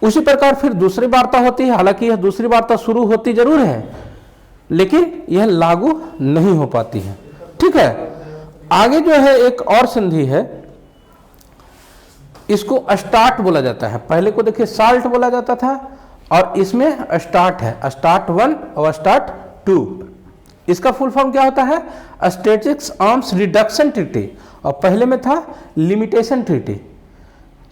उसी प्रकार फिर दूसरी वार्ता होती है, हालांकि यह दूसरी वार्ता शुरू होती जरूर है लेकिन यह लागू नहीं हो पाती है, ठीक है। आगे जो है एक और संधि है, इसको स्टार्ट बोला जाता है। पहले को देखिए साल्ट बोला जाता था और इसमें स्टार्ट है, स्टार्ट 1 और स्टार्ट 2। इसका फुल फॉर्म क्या होता है? स्टैटिक्स आर्म्स रिडक्शन ट्रीटी, और पहले में था लिमिटेशन ट्रीटी।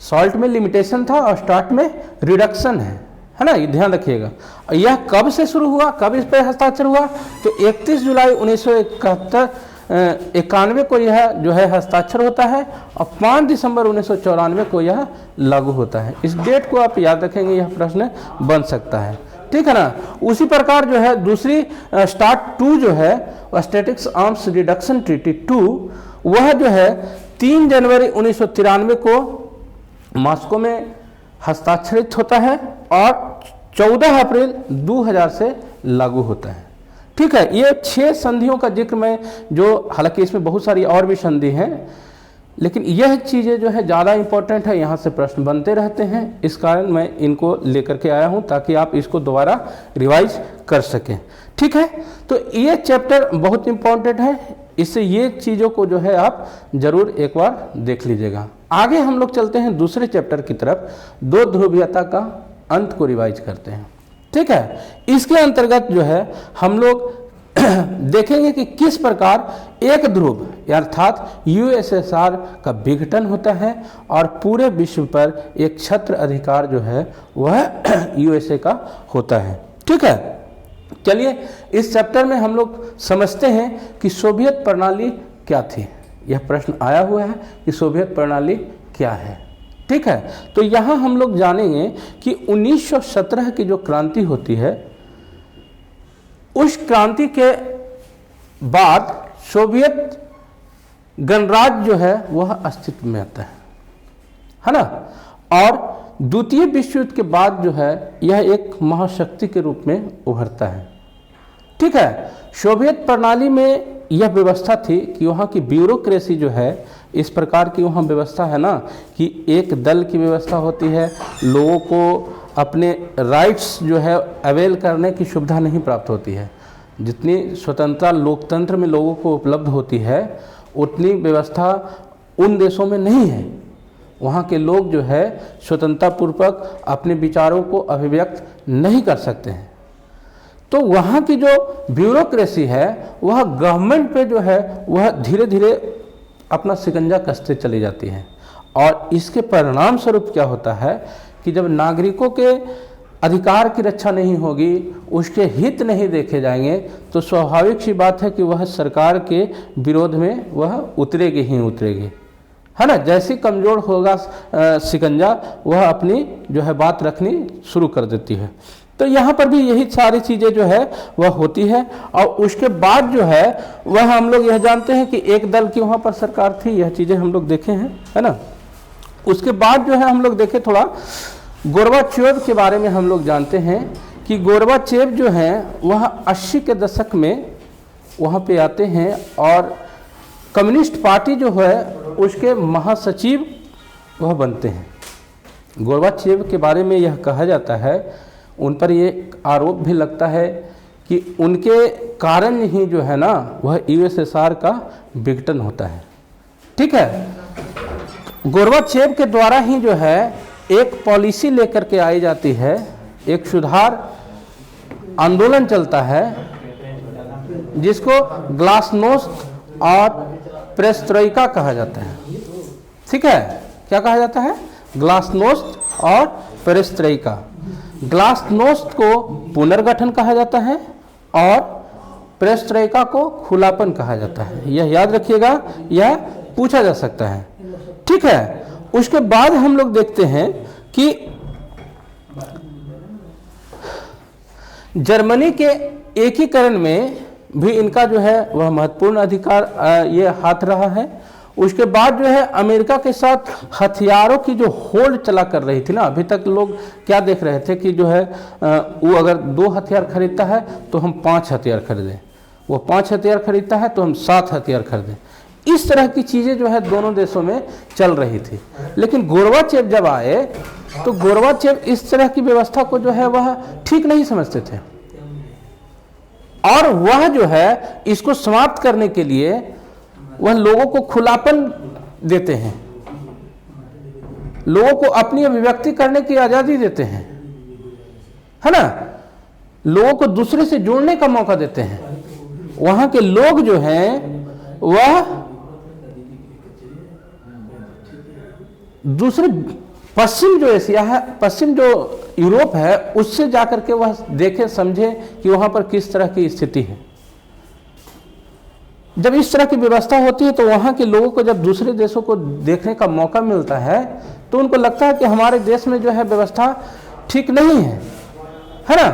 सॉल्ट में लिमिटेशन था और स्टार्ट में रिडक्शन है ना, ये ध्यान रखिएगा। यह कब से शुरू हुआ, कब इस पर हस्ताक्षर हुआ? तो 31 जुलाई 1991 को यह जो है हस्ताक्षर होता है और 5 दिसंबर 1994 को यह लागू होता है। इस डेट को आप याद रखेंगे, यह प्रश्न बन सकता है, ठीक है ना। उसी प्रकार जो है दूसरी स्टार्ट 2 जो है स्टैटिक्स आर्म्स रिडक्शन ट्रीटी 2, वह जो है 3 जनवरी 1993 को मॉस्को में हस्ताक्षरित होता है और 14 अप्रैल 2000 से लागू होता है, ठीक है। ये 6 संधियों का जिक्र मैं जो, हालांकि इसमें बहुत सारी और भी संधि हैं, लेकिन यह चीज़ें जो है ज़्यादा इंपॉर्टेंट है, यहाँ से प्रश्न बनते रहते हैं, इस कारण मैं इनको लेकर के आया हूँ ताकि आप इसको दोबारा रिवाइज कर सकें, ठीक है। तो ये चैप्टर बहुत इंपॉर्टेंट है, इससे ये चीज़ों को जो है आप जरूर एक बार देख लीजिएगा। आगे हम लोग चलते हैं दूसरे चैप्टर की तरफ, 2 ध्रुवीयता का अंत को रिवाइज करते हैं, ठीक है। इसके अंतर्गत जो है हम लोग देखेंगे कि किस प्रकार एक ध्रुव अर्थात यूएसएसआर का विघटन होता है और पूरे विश्व पर एक छत्र अधिकार जो है वह यूएसए का होता है, ठीक है। चलिए इस चैप्टर में हम लोग समझते हैं कि सोवियत प्रणाली क्या थी। यह प्रश्न आया हुआ है कि सोवियत प्रणाली क्या है, ठीक है। तो यहाँ हम लोग जानेंगे कि 1917 की जो क्रांति होती है, उस क्रांति के बाद सोवियत गणराज्य जो है वह अस्तित्व में आता है ना। और द्वितीय विश्व युद्ध के बाद जो है यह एक महाशक्ति के रूप में उभरता है, ठीक है। सोवियत प्रणाली में यह व्यवस्था थी कि वहाँ की ब्यूरोक्रेसी जो है इस प्रकार की वहाँ व्यवस्था है ना कि एक दल की व्यवस्था होती है, लोगों को अपने राइट्स जो है अवेल करने की सुविधा नहीं प्राप्त होती है। जितनी स्वतंत्रता लोकतंत्र में लोगों को उपलब्ध होती है उतनी व्यवस्था उन देशों में नहीं है। वहाँ के लोग जो है स्वतंत्रता पूर्वक अपने विचारों को अभिव्यक्त नहीं कर सकते हैं। तो वहाँ की जो ब्यूरोक्रेसी है वह गवर्नमेंट पे जो है वह धीरे धीरे अपना शिकंजा कसते चली जाती है, और इसके परिणाम स्वरूप क्या होता है कि जब नागरिकों के अधिकार की रक्षा नहीं होगी, उसके हित नहीं देखे जाएंगे, तो स्वाभाविक सी बात है कि वह सरकार के विरोध में वह उतरेगी ही उतरेगी, है ना। जैसे कमज़ोर होगा शिकंजा वह अपनी जो है बात रखनी शुरू कर देती है। तो यहाँ पर भी यही सारी चीज़ें जो है वह होती है। और उसके बाद जो है वह हम लोग यह जानते हैं कि एक दल की वहाँ पर सरकार थी, यह चीज़ें हम लोग देखे हैं, है ना। उसके बाद जो है हम लोग देखें थोड़ा गोर्बाचेव के बारे में हम लोग जानते हैं कि गोर्बाचेव जो हैं वह 80 के दशक में वहाँ पे आते हैं और कम्युनिस्ट पार्टी जो है उसके महासचिव वह बनते हैं। गोर्बाचेव के बारे में यह कहा जाता है, उन पर ये आरोप भी लगता है कि उनके कारण ही जो है ना वह यूएसएसआर का विघटन होता है, ठीक है। गोर्बाचेव के द्वारा ही जो है एक पॉलिसी लेकर के आई जाती है, एक सुधार आंदोलन चलता है जिसको ग्लासनोस्ट और पेरेस्ट्रोइका कहा जाता है, ठीक है। क्या कहा जाता है? ग्लासनोस्ट और पेरेस्ट्रोइका। ग्लासनोस्ट को पुनर्गठन कहा जाता है और पेरेस्ट्रोइका को खुलापन कहा जाता है। यह याद रखिएगा, यह पूछा जा सकता है। ठीक है, उसके बाद हम लोग देखते हैं कि जर्मनी के एकीकरण में भी इनका जो है वह महत्वपूर्ण अधिकार ये हाथ रहा है। उसके बाद जो है अमेरिका के साथ हथियारों की जो होड़ चला कर रही थी ना, अभी तक लोग क्या देख रहे थे कि जो है वो अगर 2 हथियार खरीदता है तो हम 5 हथियार खरीदें, वो 5 हथियार खरीदता है तो हम 7 हथियार खरीदें। इस तरह की चीज़ें जो है दोनों देशों में चल रही थी। लेकिन गोर्बाचेव जब आए तो गोर्बाचेव इस तरह की व्यवस्था को जो है वह ठीक नहीं समझते थे, और वह जो है इसको समाप्त करने के लिए वह लोगों को खुलापन देते हैं, लोगों को अपनी अभिव्यक्ति करने की आज़ादी देते हैं, है ना, लोगों को दूसरे से जुड़ने का मौका देते हैं। वहां के लोग जो हैं वह दूसरे पश्चिम जो एशिया है, पश्चिम जो यूरोप है, उससे जाकर के वह देखे समझे कि वहां पर किस तरह की स्थिति है। जब इस तरह की व्यवस्था होती है तो वहां के लोगों को जब दूसरे देशों को देखने का मौका मिलता है तो उनको लगता है कि हमारे देश में जो है व्यवस्था ठीक नहीं है ना,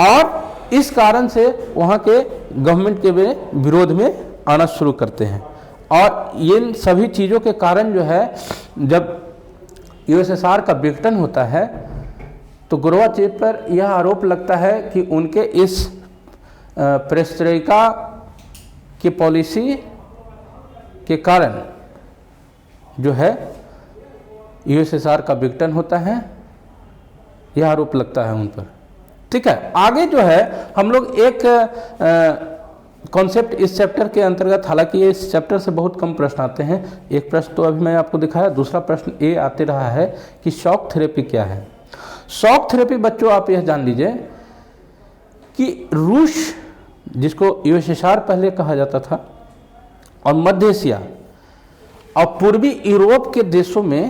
और इस कारण से वहां के गवर्नमेंट के विरोध में आना शुरू करते हैं। और इन सभी चीज़ों के कारण जो है जब यूएसएसआर का विघटन होता है तो गोर्बाचेव पर यह आरोप लगता है कि उनके इस पेरेस्ट्रोइका की पॉलिसी के कारण जो है यूएसएसआर का विघटन होता है, यह आरोप लगता है उन पर। ठीक है, आगे जो है हम लोग एक कॉन्सेप्ट इस चैप्टर के अंतर्गत, हालांकि ये इस चैप्टर से बहुत कम प्रश्न आते हैं, एक प्रश्न तो अभी मैं आपको दिखाया, दूसरा प्रश्न ये आते रहा है कि शॉक थेरेपी क्या है। शॉक थेरेपी बच्चों आप यह जान लीजिए कि रूस, जिसको यूएसएसआर पहले कहा जाता था, और मध्य एशिया और पूर्वी यूरोप के देशों में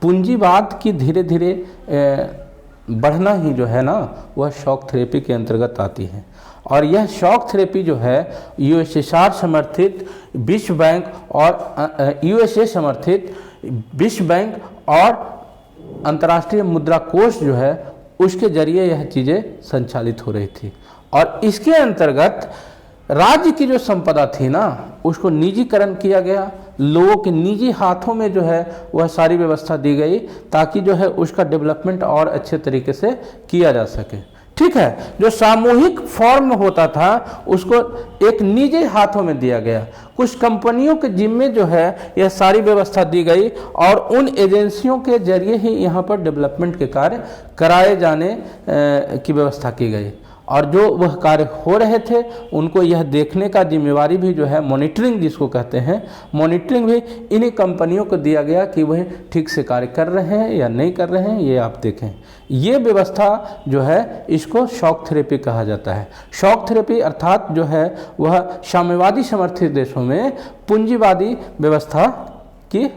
पूंजीवाद की धीरे धीरे बढ़ना ही जो है ना वह शॉक थेरेपी के अंतर्गत आती है। और यह शॉक थेरेपी जो है यूएसएसआर समर्थित विश्व बैंक और यूएसए समर्थित विश्व बैंक और अंतर्राष्ट्रीय मुद्रा कोष जो है उसके जरिए यह चीज़ें संचालित हो रही थी। और इसके अंतर्गत राज्य की जो संपदा थी ना उसको निजीकरण किया गया, लोगों के निजी हाथों में जो है वह सारी व्यवस्था दी गई ताकि जो है उसका डेवलपमेंट और अच्छे तरीके से किया जा सके। ठीक है, जो सामूहिक फॉर्म होता था उसको एक निजी हाथों में दिया गया, कुछ कंपनियों के जिम्मे जो है यह सारी व्यवस्था दी गई और उन एजेंसियों के जरिए ही यहाँ पर डेवलपमेंट के कार्य कराए जाने की व्यवस्था की गई। और जो वह कार्य हो रहे थे उनको यह देखने का जिम्मेवारी भी जो है मॉनिटरिंग जिसको कहते हैं, मॉनिटरिंग भी इन्हीं कंपनियों को दिया गया कि वह ठीक से कार्य कर रहे हैं या नहीं कर रहे हैं, ये आप देखें। ये व्यवस्था जो है इसको शॉक थेरेपी कहा जाता है। शॉक थेरेपी अर्थात जो है वह साम्यवादी समर्थित देशों में पूंजीवादी व्यवस्था की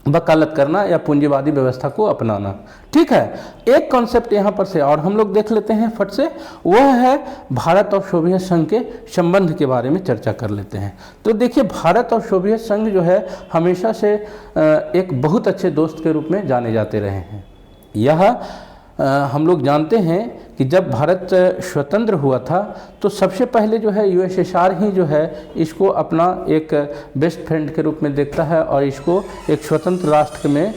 वकालत करना या पूंजीवादी व्यवस्था को अपनाना। ठीक है, एक कॉन्सेप्ट यहाँ पर से और हम लोग देख लेते हैं फट से, वह है भारत और सोवियत संघ के संबंध के बारे में चर्चा कर लेते हैं। तो देखिए, भारत और सोवियत संघ जो है हमेशा से एक बहुत अच्छे दोस्त के रूप में जाने जाते रहे हैं। यह हम लोग जानते हैं कि जब भारत स्वतंत्र हुआ था तो सबसे पहले जो है यूएसएसआर ही जो है इसको अपना एक बेस्ट फ्रेंड के रूप में देखता है और इसको एक स्वतंत्र राष्ट्र में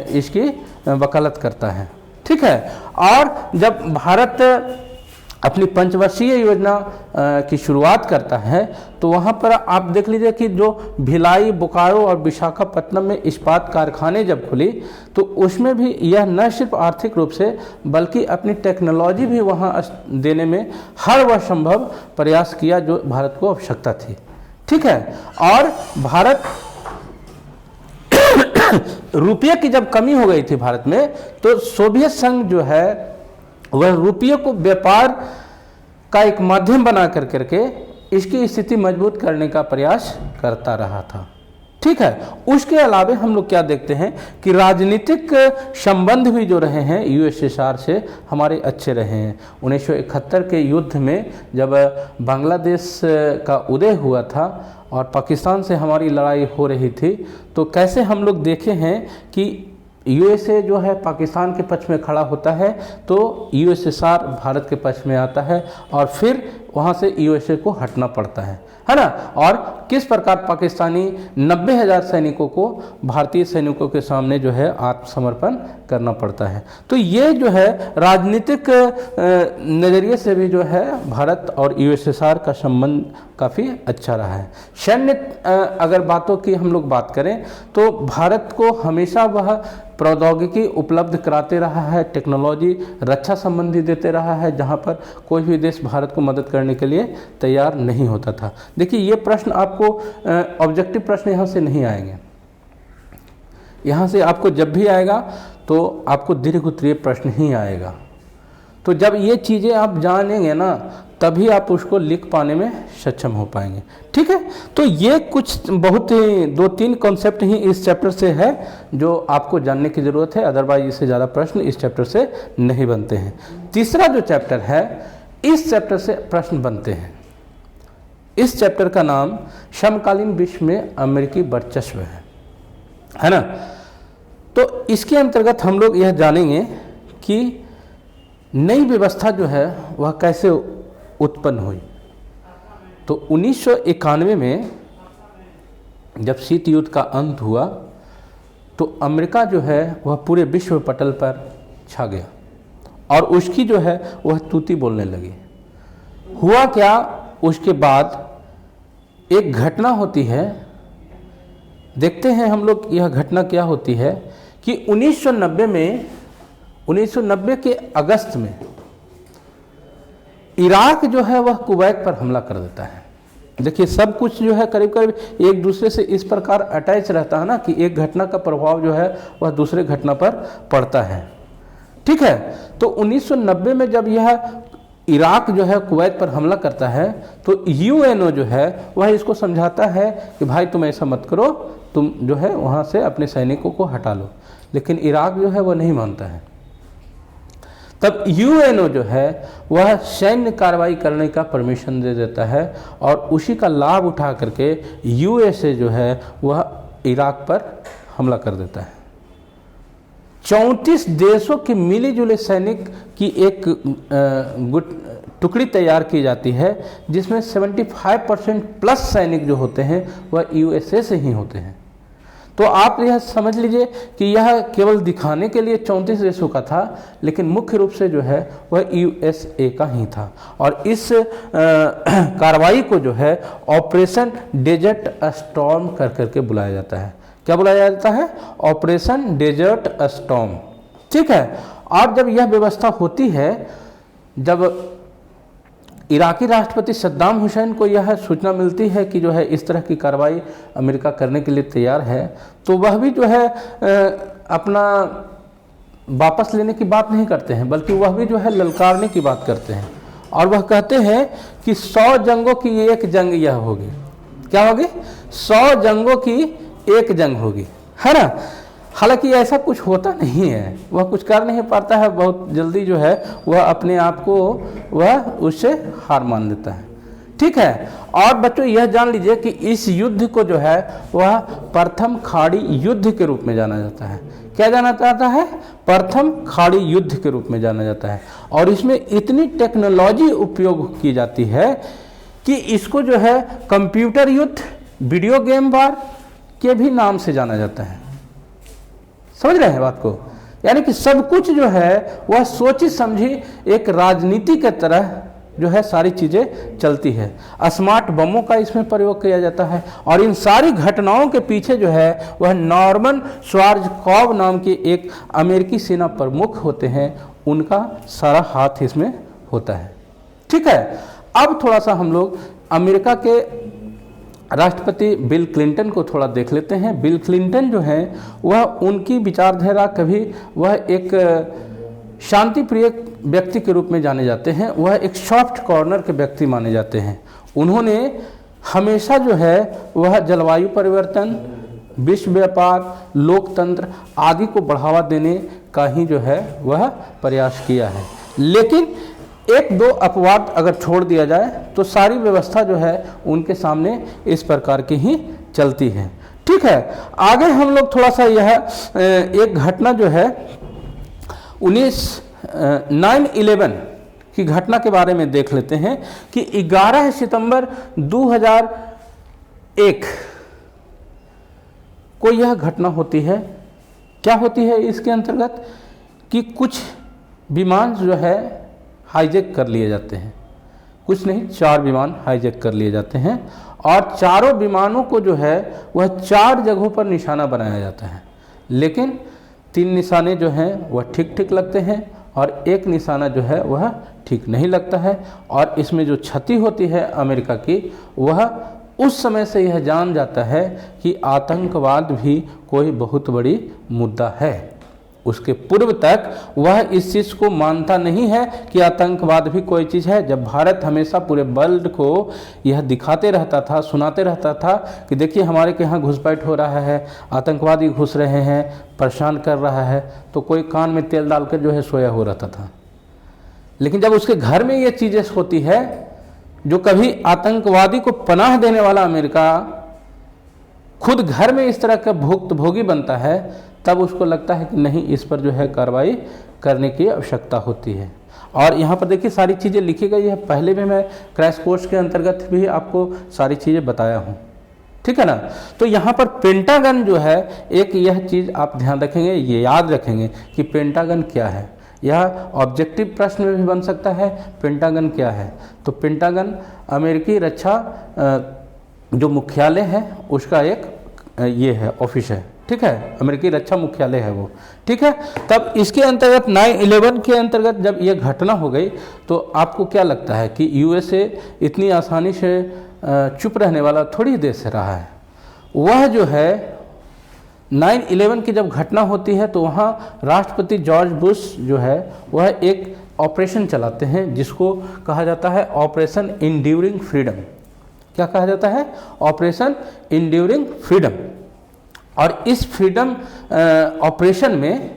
इसकी वकालत करता है। ठीक है, और जब भारत अपनी पंचवर्षीय योजना की शुरुआत करता है तो वहाँ पर आप देख लीजिए कि जो भिलाई, बोकारो और विशाखापट्टनम में इस्पात कारखाने जब खुली तो उसमें भी यह न सिर्फ आर्थिक रूप से बल्कि अपनी टेक्नोलॉजी भी वहाँ देने में हर वह संभव प्रयास किया जो भारत को आवश्यकता थी। ठीक है, और भारत रुपये की जब कमी हो गई थी भारत में तो सोवियत संघ जो है वह रुपये को व्यापार का एक माध्यम बना करके इसकी स्थिति मजबूत करने का प्रयास करता रहा था। ठीक है। उसके अलावे हम लोग क्या देखते हैं कि राजनीतिक संबंध भी जो रहे हैं यूएसएसआर से हमारे अच्छे रहे हैं। 1971 के युद्ध में जब बांग्लादेश का उदय हुआ था और पाकिस्तान से हमारी लड़ाई हो रही थी, तो कैसे हम लोग देखे हैं कि यूएसए जो है पाकिस्तान के पक्ष में खड़ा होता है तो यूएसएसआर भारत के पक्ष में आता है और फिर वहाँ से यूएसए को हटना पड़ता है ना। और किस प्रकार पाकिस्तानी 90,000 सैनिकों को भारतीय सैनिकों के सामने जो है आत्मसमर्पण करना पड़ता है। तो ये जो है राजनीतिक नज़रिए से भी जो है भारत और यूएसएसआर का संबंध काफ़ी अच्छा रहा है। सैन्य अगर बातों की हम लोग बात करें तो भारत को हमेशा वह प्रौद्योगिकी उपलब्ध कराते रहा है, टेक्नोलॉजी रक्षा संबंधी देते रहा है, जहाँ पर कोई भी देश भारत को मदद करने के लिए तैयार नहीं होता था। देखिए ये प्रश्न आपको ऑब्जेक्टिव प्रश्न यहाँ से नहीं आएंगे, यहाँ से आपको जब भी आएगा तो आपको दीर्घ उत्तरीय प्रश्न ही आएगा। तो जब ये चीज़ें आप जानेंगे ना तभी आप उसको लिख पाने में सक्षम हो पाएंगे। ठीक है, तो ये कुछ बहुत ही 2-3 कॉन्सेप्ट ही इस चैप्टर से है जो आपको जानने की ज़रूरत है, अदरवाइज इससे ज़्यादा प्रश्न इस चैप्टर से नहीं बनते हैं। तीसरा जो चैप्टर है इस चैप्टर से प्रश्न बनते हैं। इस चैप्टर का नाम समकालीन विश्व में अमेरिकी वर्चस्व है ना। तो इसके अंतर्गत हम लोग यह जानेंगे कि नई व्यवस्था जो है वह कैसे उत्पन्न हुई। तो 1991 में जब शीत युद्ध का अंत हुआ तो अमेरिका जो है वह पूरे विश्व पटल पर छा गया और उसकी जो है वह तूती बोलने लगी। हुआ क्या, उसके बाद एक घटना होती है, देखते हैं हम लोग यह घटना क्या होती है कि 1990 के अगस्त में इराक जो है वह कुवैत पर हमला कर देता है। देखिए सब कुछ जो है करीब करीब एक दूसरे से इस प्रकार अटैच रहता है ना कि एक घटना का प्रभाव जो है वह दूसरे घटना पर पड़ता है। ठीक है, तो 1990 में जब यह इराक जो है कुवैत पर हमला करता है तो यूएनओ जो है वह इसको समझाता है कि भाई तुम ऐसा मत करो, तुम जो है वहाँ से अपने सैनिकों को हटा लो, लेकिन इराक जो है वह नहीं मानता है। तब यूएनओ जो है वह सैन्य कार्रवाई करने का परमिशन दे देता है और उसी का लाभ उठा करके यूएसए जो है वह इराक पर हमला कर देता है। 34 देशों के मिले जुले सैनिक की एक टुकड़ी तैयार की जाती है जिसमें 75% प्लस सैनिक जो होते हैं वह यूएसए से ही होते हैं। तो आप यह समझ लीजिए कि यह केवल दिखाने के लिए 34 देशों का था, लेकिन मुख्य रूप से जो है वह यूएसए का ही था। और इस कार्रवाई को जो है ऑपरेशन डेजर्ट स्टॉर्म कर करके बुलाया जाता है। क्या बुलाया जाता है? Operation Desert Storm. ठीक है, और जब यह व्यवस्था होती है, जब इराकी राष्ट्रपति सद्दाम हुसैन को यह सूचना मिलती है कि जो है इस तरह की कार्रवाई अमेरिका करने के लिए तैयार है, तो वह भी जो है अपना वापस लेने की बात नहीं करते हैं, बल्कि वह भी जो है ललकारने की बात करते हैं और वह कहते हैं कि 100 जंगों की एक जंग यह होगी। क्या होगी? 100 जंगों की एक जंग होगी, है ना। हालांकि ऐसा कुछ होता नहीं है, वह कुछ कर नहीं पाता है, बहुत जल्दी जो है वह अपने आप को वह उससे हार मान देता है। ठीक है, और बच्चों यह जान लीजिए कि इस युद्ध को जो है वह प्रथम खाड़ी युद्ध के रूप में जाना जाता है। क्या जाना जाता है? प्रथम खाड़ी युद्ध के रूप में जाना जाता है। और इसमें इतनी टेक्नोलॉजी उपयोग की जाती है कि इसको जो है कंप्यूटर युद्ध, वीडियो गेम वार के भी नाम से जाना जाता है। समझ रहे हैं बात को? यानी कि सब कुछ जो है वह सोची समझी एक राजनीति के तरह जो है सारी चीजें चलती है। स्मार्ट बमों का इसमें प्रयोग किया जाता है और इन सारी घटनाओं के पीछे जो है वह नॉर्मन श्वार्ज़कॉफ नाम के एक अमेरिकी सेना प्रमुख होते हैं, उनका सारा हाथ इसमें होता है। ठीक है, अब थोड़ा सा हम लोग अमेरिका के राष्ट्रपति बिल क्लिंटन को थोड़ा देख लेते हैं। बिल क्लिंटन जो हैं वह उनकी विचारधारा कभी वह एक शांति प्रिय व्यक्ति के रूप में जाने जाते हैं, वह एक सॉफ्ट कॉर्नर के व्यक्ति माने जाते हैं। उन्होंने हमेशा जो है वह जलवायु परिवर्तन, विश्व व्यापार, लोकतंत्र आदि को बढ़ावा देने का ही जो है वह प्रयास किया है। लेकिन एक दो अपवाद अगर छोड़ दिया जाए तो सारी व्यवस्था जो है उनके सामने इस प्रकार की ही चलती है। ठीक है, आगे हम लोग थोड़ा सा यह एक घटना जो है 9/11 की घटना के बारे में देख लेते हैं कि 11 सितंबर 2001 को यह घटना होती है। क्या होती है इसके अंतर्गत कि कुछ विमान जो है हाईजैक कर लिए जाते हैं, कुछ नहीं 4 विमान हाईजैक कर लिए जाते हैं और चारों विमानों को जो है वह 4 जगहों पर निशाना बनाया जाता है। लेकिन 3 निशाने जो हैं वह ठीक ठीक लगते हैं और एक निशाना जो है वह ठीक नहीं लगता है। और इसमें जो क्षति होती है अमेरिका की, वह उस समय से यह जान जाता है कि आतंकवाद भी कोई बहुत बड़ी मुद्दा है। उसके पूर्व तक वह इस चीज़ को मानता नहीं है कि आतंकवाद भी कोई चीज़ है। जब भारत हमेशा पूरे वर्ल्ड को यह दिखाते रहता था, सुनाते रहता था कि देखिए हमारे के यहाँ घुसपैठ हो रहा है, आतंकवादी घुस रहे हैं, परेशान कर रहा है, तो कोई कान में तेल डालकर जो है सोया हो रहता था। लेकिन जब उसके घर में ये चीज़ें होती है, जो कभी आतंकवादी को पनाह देने वाला अमेरिका खुद घर में इस तरह का भुक्तभोगी बनता है, तब उसको लगता है कि नहीं, इस पर जो है कार्रवाई करने की आवश्यकता होती है। और यहाँ पर देखिए सारी चीज़ें लिखी गई है। पहले भी मैं क्रैश कोर्स के अंतर्गत भी आपको सारी चीज़ें बताया हूँ। ठीक है ना। तो यहाँ पर पेंटागन जो है, एक यह चीज़ आप ध्यान रखेंगे, ये याद रखेंगे कि पेंटागन क्या है। यह ऑब्जेक्टिव प्रश्न में भी बन सकता है, पेंटागन क्या है। तो पेंटागन अमेरिकी रक्षा जो मुख्यालय है उसका एक ये है, ऑफिस है। ठीक है, अमेरिकी रक्षा मुख्यालय है वो। ठीक है, तब इसके अंतर्गत 9/11 के अंतर्गत जब ये घटना हो गई तो आपको क्या लगता है कि यूएसए इतनी आसानी से चुप रहने वाला थोड़ी देश रहा है। वह जो है 9/11 की जब घटना होती है तो वहाँ राष्ट्रपति जॉर्ज बुश जो है वह एक ऑपरेशन चलाते हैं जिसको कहा जाता है ऑपरेशन इंड्यूरिंग फ्रीडम। क्या कहा जाता है? Operation enduring freedom. और इस फ्रीडम ऑपरेशन में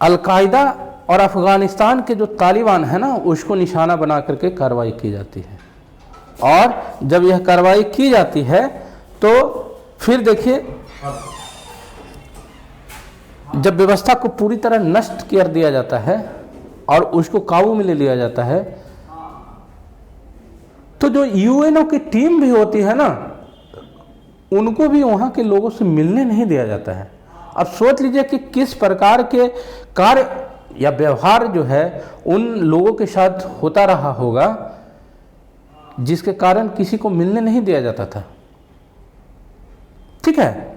अलकायदा और अफगानिस्तान के जो तालिबान है ना, उसको निशाना बना करके कार्रवाई की जाती है। और जब यह कार्रवाई की जाती है तो फिर देखिए, जब व्यवस्था को पूरी तरह नष्ट कर दिया जाता है और उसको काबू में ले लिया जाता है, तो जो यूएनओ की टीम भी होती है ना, उनको भी वहाँ के लोगों से मिलने नहीं दिया जाता है। अब सोच लीजिए कि किस प्रकार के कार्य या व्यवहार जो है उन लोगों के साथ होता रहा होगा, जिसके कारण किसी को मिलने नहीं दिया जाता था। ठीक है,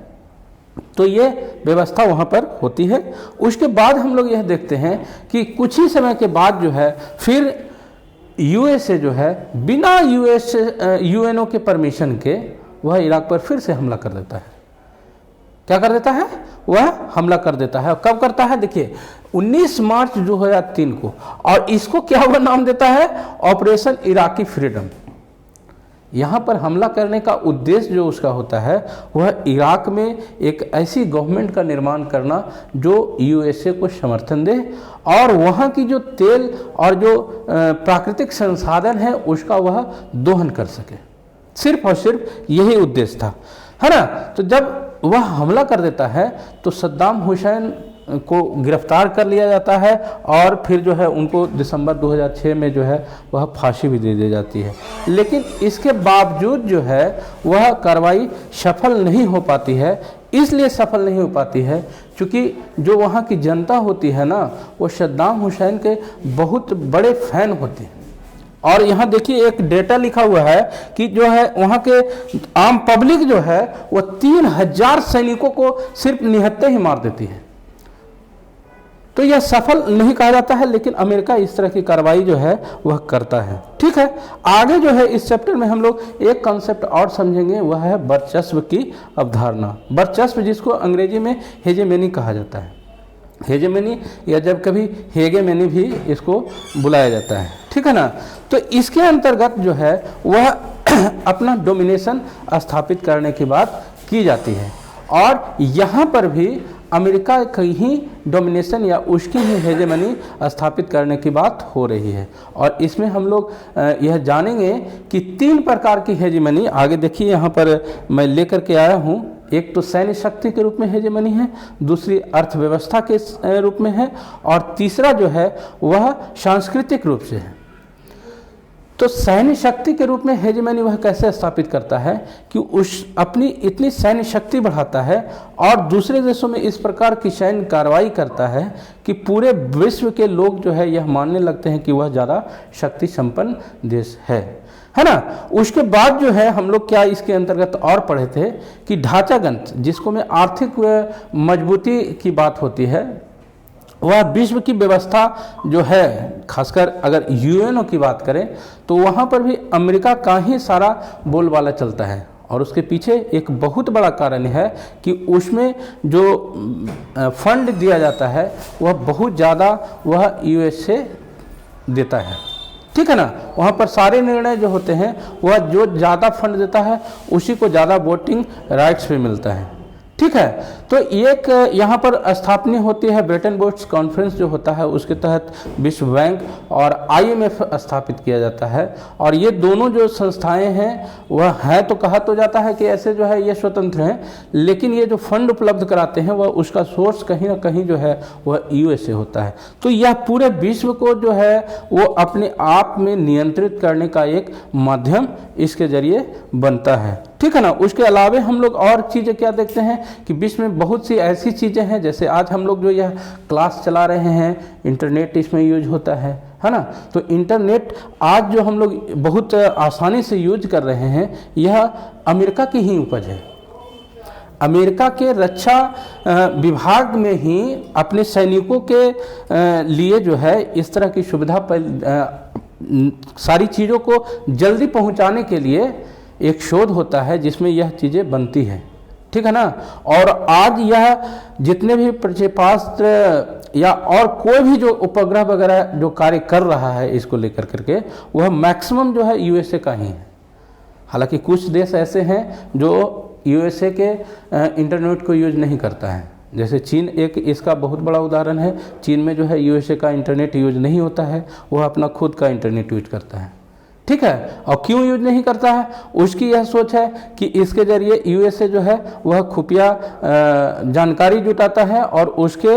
तो ये व्यवस्था वहाँ पर होती है। उसके बाद हम लोग यह देखते हैं कि कुछ ही समय के बाद जो है फिर यूएसए जो है बिना यूएनओ के परमिशन के वह इराक पर फिर से हमला कर देता है। क्या कर देता है? वह हमला कर देता है। कब करता है? देखिए 19 मार्च 2003 को। और इसको क्या वह नाम देता है? Operation Iraqi freedom. यहाँ पर हमला करने का उद्देश्य जो उसका होता है वह इराक में एक ऐसी गवर्नमेंट का निर्माण करना जो यूएसए को समर्थन दे और वहाँ की जो तेल और जो प्राकृतिक संसाधन है उसका वह दोहन कर सके। सिर्फ और सिर्फ यही उद्देश्य था, है ना। तो जब वह हमला कर देता है तो सद्दाम हुसैन को गिरफ्तार कर लिया जाता है और फिर जो है उनको दिसंबर 2006 में जो है वह फांसी भी दे दी जाती है। लेकिन इसके बावजूद जो है वह कार्रवाई सफल नहीं हो पाती है। इसलिए सफल नहीं हो पाती है क्योंकि जो वहाँ की जनता होती है ना, वो सद्दाम हुसैन के बहुत बड़े फैन होते हैं। और यहाँ देखिए एक डेटा लिखा हुआ है कि जो है वहाँ के आम पब्लिक जो है वो 3000 सैनिकों को सिर्फ निहत्ते ही मार देती है। तो यह सफल नहीं कहा जाता है, लेकिन अमेरिका इस तरह की कार्रवाई जो है वह करता है। ठीक है, आगे जो है इस चैप्टर में हम लोग एक कॉन्सेप्ट और समझेंगे, वह है वर्चस्व की अवधारणा। वर्चस्व जिसको अंग्रेजी में हेजेमनी कहा जाता है। हेजेमनी या जब कभी हेगेमनी भी इसको बुलाया जाता है। ठीक है ना। तो इसके अंतर्गत जो है वह अपना डोमिनेशन स्थापित करने की बात की जाती है। और यहाँ पर भी अमेरिका की ही डोमिनेशन या उसकी ही हेजेमनी स्थापित करने की बात हो रही है। और इसमें हम लोग यह जानेंगे कि 3 प्रकार की हेजेमनी, आगे देखिए यहाँ पर मैं लेकर के आया हूँ। एक तो सैन्य शक्ति के रूप में हेजेमनी है, दूसरी अर्थव्यवस्था के रूप में है, और तीसरा जो है वह सांस्कृतिक रूप से है। तो सैन्य शक्ति के रूप में हेजेमनी वह कैसे स्थापित करता है कि उस अपनी इतनी सैन्य शक्ति बढ़ाता है और दूसरे देशों में इस प्रकार की सैन्य कार्रवाई करता है कि पूरे विश्व के लोग जो है यह मानने लगते हैं कि वह ज़्यादा शक्ति संपन्न देश है ना। उसके बाद जो है हम लोग क्या इसके अंतर्गत और पढ़े थे कि ढांचागत, जिसको में आर्थिक मजबूती की बात होती है, वह विश्व की व्यवस्था जो है, खासकर अगर यूएनओ की बात करें तो वहाँ पर भी अमेरिका का ही सारा बोलबाला चलता है। और उसके पीछे एक बहुत बड़ा कारण है कि उसमें जो फंड दिया जाता है वह बहुत ज़्यादा वह यूएसए देता है, ठीक है ना। वहाँ पर सारे निर्णय जो होते हैं वह जो ज़्यादा फंड देता है उसी को ज़्यादा वोटिंग राइट्स भी मिलता है, ठीक है। तो एक यहाँ पर स्थापना होती है ब्रेटन वुड्स कॉन्फ्रेंस जो होता है, उसके तहत विश्व बैंक और आईएमएफ स्थापित किया जाता है। और ये दोनों जो संस्थाएं हैं वह है, तो कहा तो जाता है कि ऐसे जो है ये स्वतंत्र हैं, लेकिन ये जो फंड उपलब्ध कराते हैं वह उसका सोर्स कहीं ना कहीं जो है वह यूएसए होता है। तो यह पूरे विश्व को जो है वो अपने आप में नियंत्रित करने का एक माध्यम इसके जरिए बनता है, ठीक है ना। उसके अलावा हम लोग और चीज़ें क्या देखते हैं कि विश्व में बहुत सी ऐसी चीज़ें हैं, जैसे आज हम लोग जो यह क्लास चला रहे हैं, इंटरनेट इसमें यूज होता है ना। तो इंटरनेट आज जो हम लोग बहुत आसानी से यूज कर रहे हैं, यह अमेरिका की ही उपज है। अमेरिका के रक्षा विभाग में ही अपने सैनिकों के लिए जो है इस तरह की सुविधा सारी चीज़ों को जल्दी पहुंचाने के लिए एक शोध होता है जिसमें यह चीज़ें बनती हैं, ठीक है ना। और आज यह जितने भी प्रक्षेपास्त्र या और कोई भी जो उपग्रह वगैरह जो कार्य कर रहा है इसको लेकर करके, वह मैक्सिमम जो है यूएसए का ही है। हालांकि कुछ देश ऐसे हैं जो यूएसए के इंटरनेट को यूज नहीं करता है, जैसे चीन एक इसका बहुत बड़ा उदाहरण है। चीन में जो है यूएसए का इंटरनेट यूज नहीं होता है, वह अपना खुद का इंटरनेट यूज करता है, ठीक है। और क्यों यूज नहीं करता है, उसकी यह सोच है कि इसके जरिए यूएसए जो है वह खुफिया जानकारी जुटाता है और उसके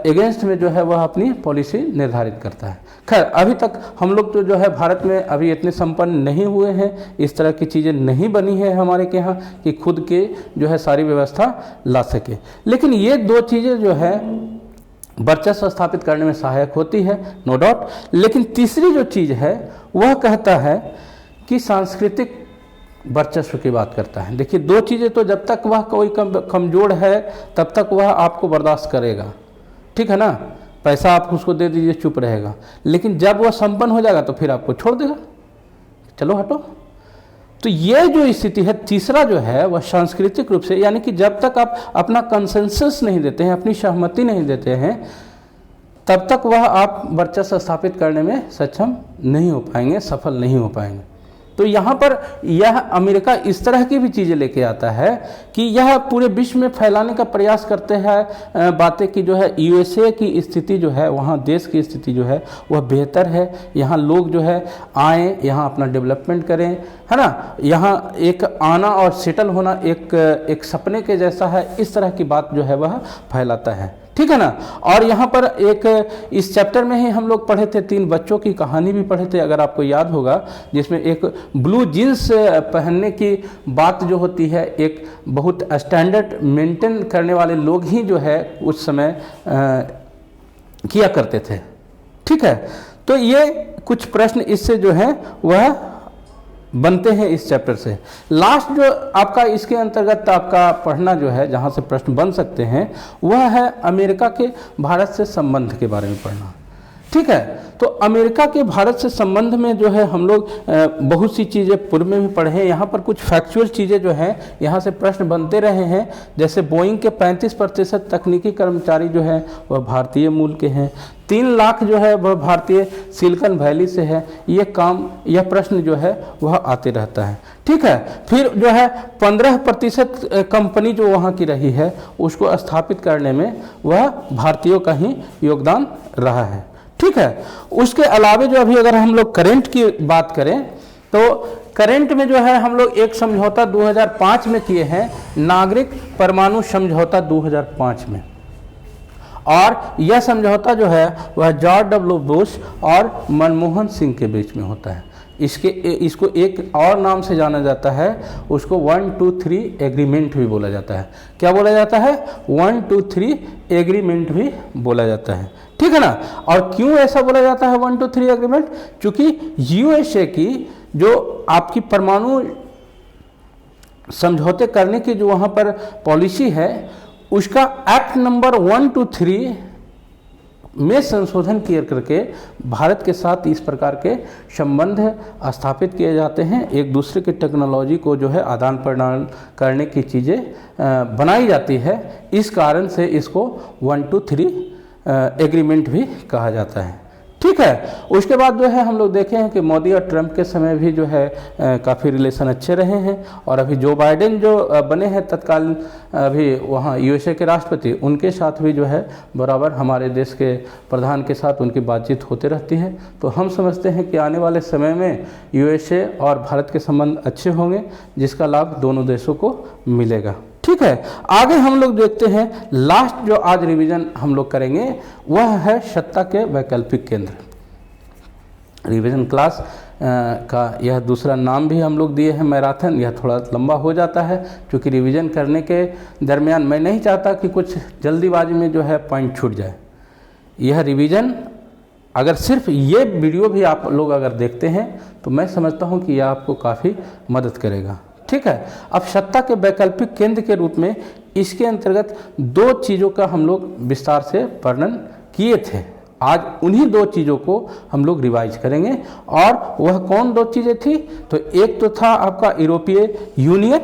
अगेंस्ट में जो है वह अपनी पॉलिसी निर्धारित करता है। खैर अभी तक हम लोग तो जो है भारत में अभी इतने संपन्न नहीं हुए हैं, इस तरह की चीज़ें नहीं बनी है हमारे के यहाँ कि खुद के जो है सारी व्यवस्था ला सके। लेकिन ये 2 चीज़ें जो है वर्चस्व स्थापित करने में सहायक होती है, नो डाउट। लेकिन तीसरी जो चीज़ है वह कहता है कि सांस्कृतिक वर्चस्व की बात करता है। देखिए 2 चीज़ें, तो जब तक वह कोई कमजोर है तब तक वह आपको बर्दाश्त करेगा, ठीक है ना। पैसा आप उसको दे दीजिए, चुप रहेगा, लेकिन जब वह संपन्न हो जाएगा तो फिर आपको छोड़ देगा, चलो हटो। तो ये जो स्थिति है, तीसरा जो है वह सांस्कृतिक रूप से, यानी कि जब तक आप अपना कंसेंसस नहीं देते हैं, अपनी सहमति नहीं देते हैं, तब तक वह आप वर्चस्व स्थापित करने में सक्षम नहीं हो पाएंगे, सफल नहीं हो पाएंगे। तो यहाँ पर यह अमेरिका इस तरह की भी चीज़ें लेके आता है कि यह पूरे विश्व में फैलाने का प्रयास करते हैं बातें कि जो है यूएसए की स्थिति जो है, वहाँ देश की स्थिति जो है वह बेहतर है, यहाँ लोग जो है आएँ, यहाँ अपना डेवलपमेंट करें, है ना। यहाँ एक आना और सेटल होना एक सपने के जैसा है, इस तरह की बात जो है वह फैलाता है, ठीक है ना। और यहाँ पर एक इस चैप्टर में ही हम लोग पढ़े थे, 3 बच्चों की कहानी भी पढ़े थे, अगर आपको याद होगा, जिसमें एक ब्लू जीन्स पहनने की बात जो होती है, एक बहुत स्टैंडर्ड मेंटेन करने वाले लोग ही जो है उस समय किया करते थे, ठीक है। तो ये कुछ प्रश्न इससे जो है वह बनते हैं इस चैप्टर से। लास्ट जो आपका इसके अंतर्गत आपका पढ़ना जो है, जहाँ से प्रश्न बन सकते हैं, वह है अमेरिका के भारत से संबंध के बारे में पढ़ना, ठीक है। तो अमेरिका के भारत से संबंध में जो है हम लोग बहुत सी चीज़ें पूर्व में भी पढ़े हैं। यहाँ पर कुछ फैक्चुअल चीज़ें जो हैं यहाँ से प्रश्न बनते रहे हैं। जैसे बोइंग के 35% तकनीकी कर्मचारी जो हैं वह भारतीय मूल के हैं। 3 लाख जो है वह भारतीय सिलिकॉन वैली से है। यह प्रश्न जो है वह आते रहता है। ठीक है। फिर जो है 15% कंपनी जो वहाँ की रही है उसको स्थापित करने में वह भारतीयों का ही योगदान रहा है। ठीक है। उसके अलावा जो अभी अगर हम लोग करेंट की बात करें तो करेंट में जो है हम लोग एक समझौता 2005 में किए हैं, नागरिक परमाणु समझौता 2005 में। और यह समझौता जो है वह जॉर्ज डब्ल्यू बुश और मनमोहन सिंह के बीच में होता है। इसको एक और नाम से जाना जाता है, उसको 1-2-3 एग्रीमेंट भी बोला जाता है। क्या बोला जाता है? 1-2-3 एग्रीमेंट भी बोला जाता है। ठीक है ना। और क्यों ऐसा बोला जाता है 1-2-3 एग्रीमेंट? क्योंकि यूएसए की जो आपकी परमाणु समझौते करने की जो वहाँ पर पॉलिसी है उसका एक्ट नंबर 1-3 में संशोधन किए करके भारत के साथ इस प्रकार के संबंध स्थापित किए जाते हैं। एक दूसरे की टेक्नोलॉजी को जो है आदान प्रदान करने की चीज़ें बनाई जाती है। इस कारण से इसको 1-2-3 एग्रीमेंट भी कहा जाता है। ठीक है। उसके बाद जो है हम लोग देखे हैं कि मोदी और ट्रंप के समय भी जो है काफ़ी रिलेशन अच्छे रहे हैं। और अभी जो बाइडेन जो बने हैं तत्काल अभी वहाँ यूएसए के राष्ट्रपति, उनके साथ भी जो है बराबर हमारे देश के प्रधान के साथ उनकी बातचीत होती रहती है। तो हम समझते हैं कि आने वाले समय में यूएसए और भारत के संबंध अच्छे होंगे, जिसका लाभ दोनों देशों को मिलेगा। ठीक है। आगे हम लोग देखते हैं, लास्ट जो आज रिवीजन हम लोग करेंगे वह है सत्ता के वैकल्पिक केंद्र। रिवीजन क्लास का यह दूसरा नाम भी हम लोग दिए हैं मैराथन। यह थोड़ा लंबा हो जाता है क्योंकि रिवीजन करने के दरमियान मैं नहीं चाहता कि कुछ जल्दीबाजी में जो है पॉइंट छूट जाए। यह रिवीजन अगर सिर्फ ये वीडियो भी आप लोग अगर देखते हैं तो मैं समझता हूँ कि यह आपको काफ़ी मदद करेगा। ठीक है। अब सत्ता के वैकल्पिक केंद्र के रूप में इसके अंतर्गत 2 चीज़ों का हम लोग विस्तार से वर्णन किए थे। आज उन्हीं 2 चीज़ों को हम लोग रिवाइज करेंगे। और वह कौन 2 चीज़ें थी? तो एक तो था आपका यूरोपीय यूनियन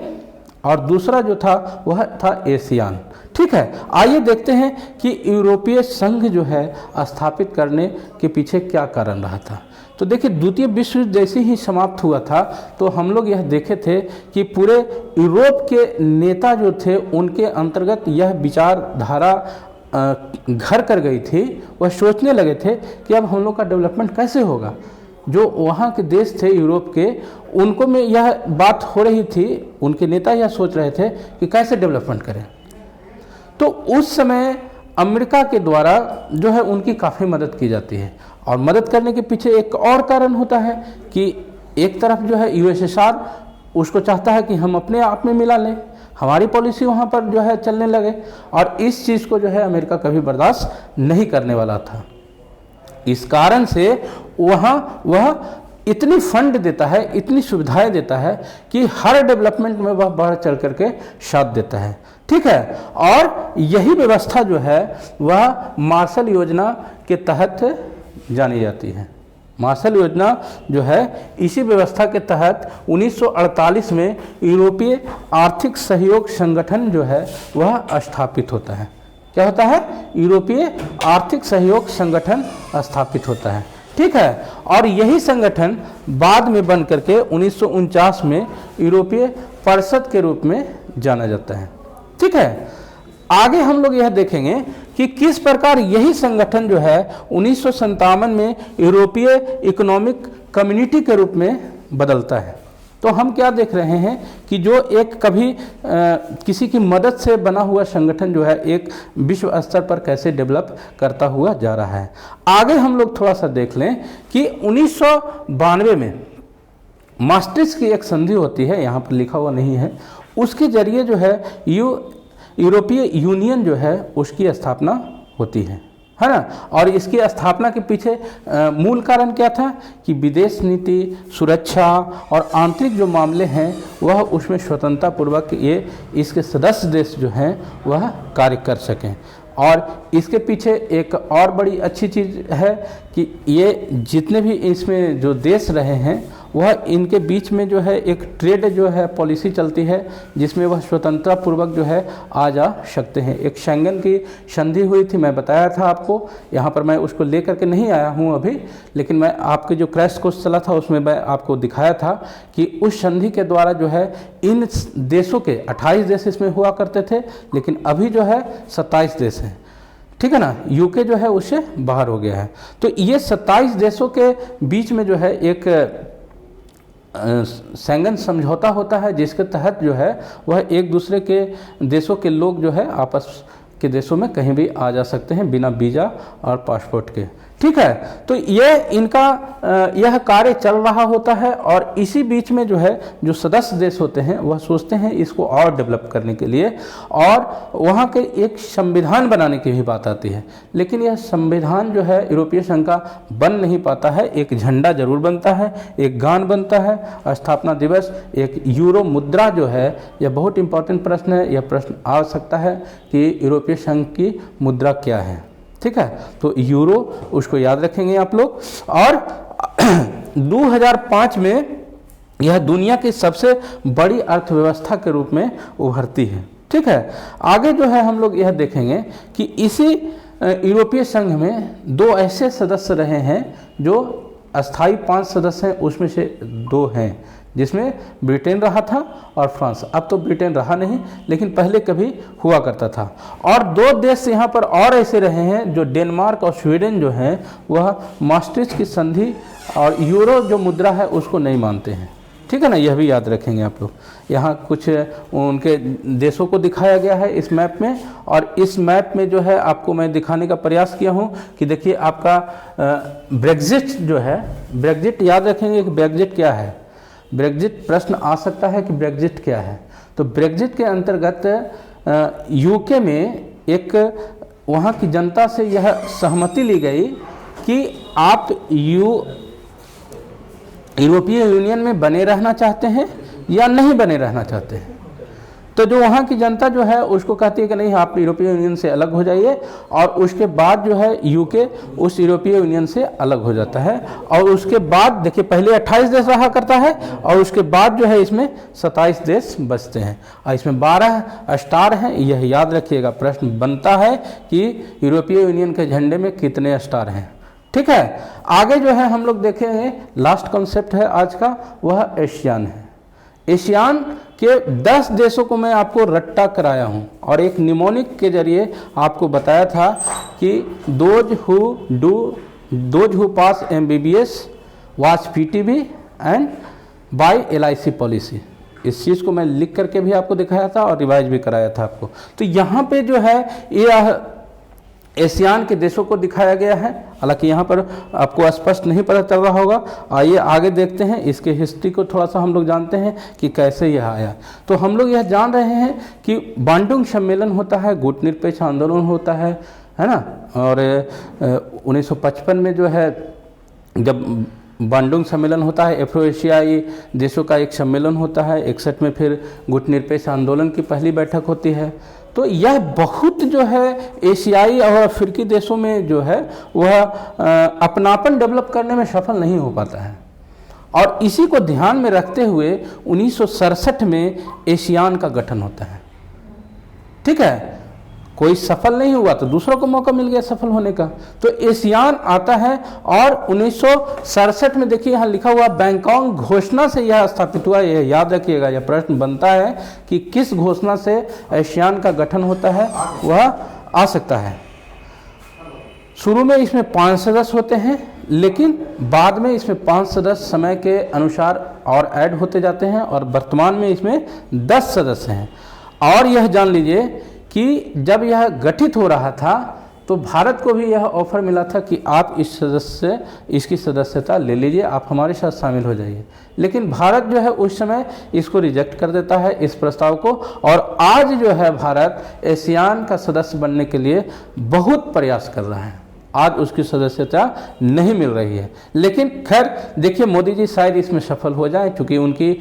और दूसरा जो था वह था एशियान। ठीक है। आइए देखते हैं कि यूरोपीय संघ जो है स्थापित करने के पीछे क्या कारण रहा था। तो देखिए, द्वितीय विश्व युद्ध जैसे ही समाप्त हुआ था तो हम लोग यह देखे थे कि पूरे यूरोप के नेता जो थे उनके अंतर्गत यह विचारधारा घर कर गई थी। वह सोचने लगे थे कि अब हम लोग का डेवलपमेंट कैसे होगा। जो वहाँ के देश थे यूरोप के, उनको में यह बात हो रही थी, उनके नेता यह सोच रहे थे कि कैसे डेवलपमेंट करें। तो उस समय अमेरिका के द्वारा जो है उनकी काफ़ी मदद की जाती है। और मदद करने के पीछे एक और कारण होता है कि एक तरफ जो है यूएसएसआर उसको चाहता है कि हम अपने आप में मिला लें, हमारी पॉलिसी वहाँ पर जो है चलने लगे। और इस चीज़ को जो है अमेरिका कभी बर्दाश्त नहीं करने वाला था। इस कारण से वह इतनी फंड देता है, इतनी सुविधाएं देता है कि हर डेवलपमेंट में वह बढ़ चढ़ करके साथ देता है। ठीक है। और यही व्यवस्था जो है वह मार्शल योजना के तहत जानी जाती है। मार्शल योजना जो है इसी व्यवस्था के तहत 1948 में यूरोपीय आर्थिक सहयोग संगठन जो है वह स्थापित होता है। क्या होता है? यूरोपीय आर्थिक सहयोग संगठन स्थापित होता है। ठीक है। और यही संगठन बाद में बन करके 1949 में यूरोपीय परिषद के रूप में जाना जाता है। ठीक है। आगे हम लोग यह देखेंगे कि किस प्रकार यही संगठन जो है 1957 में यूरोपीय इकोनॉमिक कम्युनिटी के रूप में बदलता है। तो हम क्या देख रहे हैं कि जो एक कभी किसी की मदद से बना हुआ संगठन जो है एक विश्व स्तर पर कैसे डेवलप करता हुआ जा रहा है। आगे हम लोग थोड़ा सा देख लें कि 1992 में मास्ट्रिक्ट की एक संधि होती है, यहाँ पर लिखा हुआ नहीं है। उसके जरिए जो है यूरोपीय यूनियन जो है उसकी स्थापना होती है ना। और इसकी स्थापना के पीछे मूल कारण क्या था कि विदेश नीति, सुरक्षा और आंतरिक जो मामले हैं वह उसमें स्वतंत्रता पूर्वक ये इसके सदस्य देश जो हैं वह कार्य कर सकें। और इसके पीछे एक और बड़ी अच्छी चीज़ है कि ये जितने भी इसमें जो देश रहे हैं वह इनके बीच में जो है एक ट्रेड जो है पॉलिसी चलती है, जिसमें वह स्वतंत्रता पूर्वक जो है आ जा सकते हैं। एक शेंगन की संधि हुई थी, मैं बताया था आपको, यहाँ पर मैं उसको लेकर के नहीं आया हूँ अभी, लेकिन मैं आपके जो क्रैश कोर्स चला था उसमें मैं आपको दिखाया था कि उस संधि के द्वारा जो है इन देशों के 28 देश इसमें हुआ करते थे, लेकिन अभी जो है 27 देश हैं, ठीक है ना। यूके जो है उससे बाहर हो गया है। तो ये 27 देशों के बीच में जो है एक शेंगन समझौता होता है, जिसके तहत जो है वह एक दूसरे के देशों के लोग जो है आपस के देशों में कहीं भी आ जा सकते हैं बिना वीज़ा और पासपोर्ट के, ठीक है। तो ये इनका यह कार्य चल रहा होता है और इसी बीच में जो है जो सदस्य देश होते हैं वह सोचते हैं इसको और डेवलप करने के लिए, और वहाँ के एक संविधान बनाने की भी बात आती है। लेकिन यह संविधान जो है यूरोपीय संघ का बन नहीं पाता है। एक झंडा जरूर बनता है, एक गान बनता है, स्थापना दिवस, एक यूरो मुद्रा जो है, यह बहुत इंपॉर्टेंट प्रश्न है। यह प्रश्न आ सकता है कि यूरोपीय संघ की मुद्रा क्या है, ठीक है। तो यूरो, उसको याद रखेंगे आप लोग। और 2005 में यह दुनिया की सबसे बड़ी अर्थव्यवस्था के रूप में उभरती है, ठीक है। आगे जो है हम लोग यह देखेंगे कि इसी यूरोपीय संघ में 2 ऐसे सदस्य रहे हैं जो अस्थायी 5 सदस्य हैं, उसमें से 2 हैं, जिसमें ब्रिटेन रहा था और फ्रांस। अब तो ब्रिटेन रहा नहीं, लेकिन पहले कभी हुआ करता था। और 2 देश यहाँ पर और ऐसे रहे हैं जो डेनमार्क और स्वीडन जो हैं वह मास्ट्रिच की संधि और यूरो जो मुद्रा है उसको नहीं मानते हैं, ठीक है ना। यह भी याद रखेंगे आप लोग। यहाँ कुछ उनके देशों को दिखाया गया है इस मैप में, और इस मैप में जो है आपको मैं दिखाने का प्रयास किया हूँ कि देखिए आपका ब्रेग्जिट जो है, ब्रेग्जिट याद रखेंगे कि ब्रेग्जिट क्या है। ब्रेग्जिट प्रश्न आ सकता है कि ब्रेग्जिट क्या है। तो ब्रेग्जिट के अंतर्गत यूके में एक वहाँ की जनता से यह सहमति ली गई कि आप यूरोपीय यूनियन में बने रहना चाहते हैं या नहीं बने रहना चाहते हैं। तो जो वहाँ की जनता जो है उसको कहती है कि नहीं, आप यूरोपीय यूनियन से अलग हो जाइए, और उसके बाद जो है यूके उस यूरोपीय यूनियन से अलग हो जाता है। और उसके बाद देखिए पहले 28 देश रहा करता है और उसके बाद जो है इसमें 27 देश बचते हैं और इसमें 12 स्टार हैं। यह याद रखिएगा, प्रश्न बनता है कि यूरोपीय यूनियन के झंडे में कितने स्टार हैं, ठीक है। आगे जो है हम लोग देखेंगे, लास्ट कॉन्सेप्ट है आज का, वह एशियान है। एशियान के 10 देशों को मैं आपको रट्टा कराया हूं और एक निमोनिक के जरिए आपको बताया था कि those who pass MBBS watch PTB and buy LIC policy. इस चीज़ को मैं लिख करके भी आपको दिखाया था और रिवाइज भी कराया था आपको। तो यहाँ पे जो है यह एशियान के देशों को दिखाया गया है, हालांकि यहाँ पर आपको स्पष्ट नहीं पता चल रहा होगा। आइए आगे देखते हैं, इसके हिस्ट्री को थोड़ा सा हम लोग जानते हैं कि कैसे यह आया। तो हम लोग यह जान रहे हैं कि बांडुंग सम्मेलन होता है, गुटनिरपेक्ष आंदोलन होता है ना। और 1955 में जो है जब बांडुंग सम्मेलन होता है, एफ्रो एशियाई देशों का एक सम्मेलन होता है। 61 में फिर गुटनिरपेक्ष आंदोलन की पहली बैठक होती है। तो यह बहुत जो है एशियाई और अफ्रीकी देशों में जो है वह अपनापन डेवलप करने में सफल नहीं हो पाता है, और इसी को ध्यान में रखते हुए 1967 में एशियान का गठन होता है, ठीक है। कोई सफल नहीं हुआ तो दूसरों को मौका मिल गया सफल होने का, तो एशियान आता है। और 1967 में देखिए यहाँ लिखा हुआ बैंकॉक घोषणा से यह स्थापित हुआ। यह याद रखिएगा, यह प्रश्न बनता है कि किस घोषणा से एशियान का गठन होता है, वह आ सकता है। शुरू में इसमें 5 सदस्य होते हैं, लेकिन बाद में इसमें 5 सदस्य समय के अनुसार और ऐड होते जाते हैं, और वर्तमान में इसमें 10 सदस्य हैं। और यह जान लीजिए कि जब यह गठित हो रहा था तो भारत को भी यह ऑफर मिला था कि आप इसकी सदस्यता ले लीजिए, आप हमारे साथ शामिल हो जाइए। लेकिन भारत जो है उस समय इसको रिजेक्ट कर देता है, इस प्रस्ताव को। और आज जो है भारत एशियान का सदस्य बनने के लिए बहुत प्रयास कर रहा है, आज उसकी सदस्यता नहीं मिल रही है। लेकिन खैर देखिए, मोदी जी शायद इसमें सफल हो जाएं, क्योंकि उनकी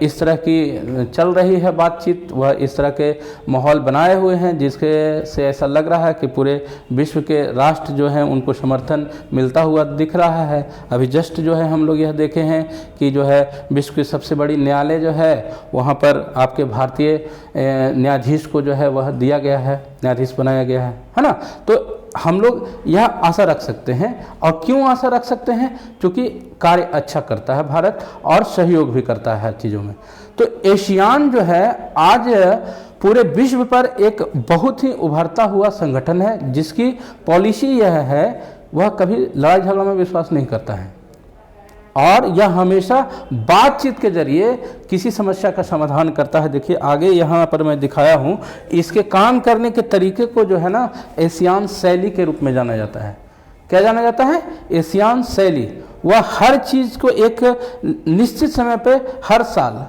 इस तरह की चल रही है बातचीत, वह इस तरह के माहौल बनाए हुए हैं जिसके से ऐसा लग रहा है कि पूरे विश्व के राष्ट्र जो हैं उनको समर्थन मिलता हुआ दिख रहा है। अभी जस्ट जो है हम लोग यह देखे हैं कि जो है विश्व की सबसे बड़ी न्यायालय जो है वहाँ पर आपके भारतीय न्यायाधीश को जो है वह दिया गया है, न्यायाधीश बनाया गया है ना। तो हम लोग यह आशा रख सकते हैं। और क्यों आशा रख सकते हैं? क्योंकि कार्य अच्छा करता है भारत और सहयोग भी करता है हर चीज़ों में। तो एशियान जो है आज पूरे विश्व पर एक बहुत ही उभरता हुआ संगठन है, जिसकी पॉलिसी यह है वह कभी लड़ाई झगड़ा में विश्वास नहीं करता है और यह हमेशा बातचीत के जरिए किसी समस्या का समाधान करता है। देखिए आगे यहाँ पर मैं दिखाया हूँ, इसके काम करने के तरीके को जो है ना एशियान शैली के रूप में जाना जाता है। क्या जाना जाता है? एशियान शैली। वह हर चीज़ को एक निश्चित समय पे हर साल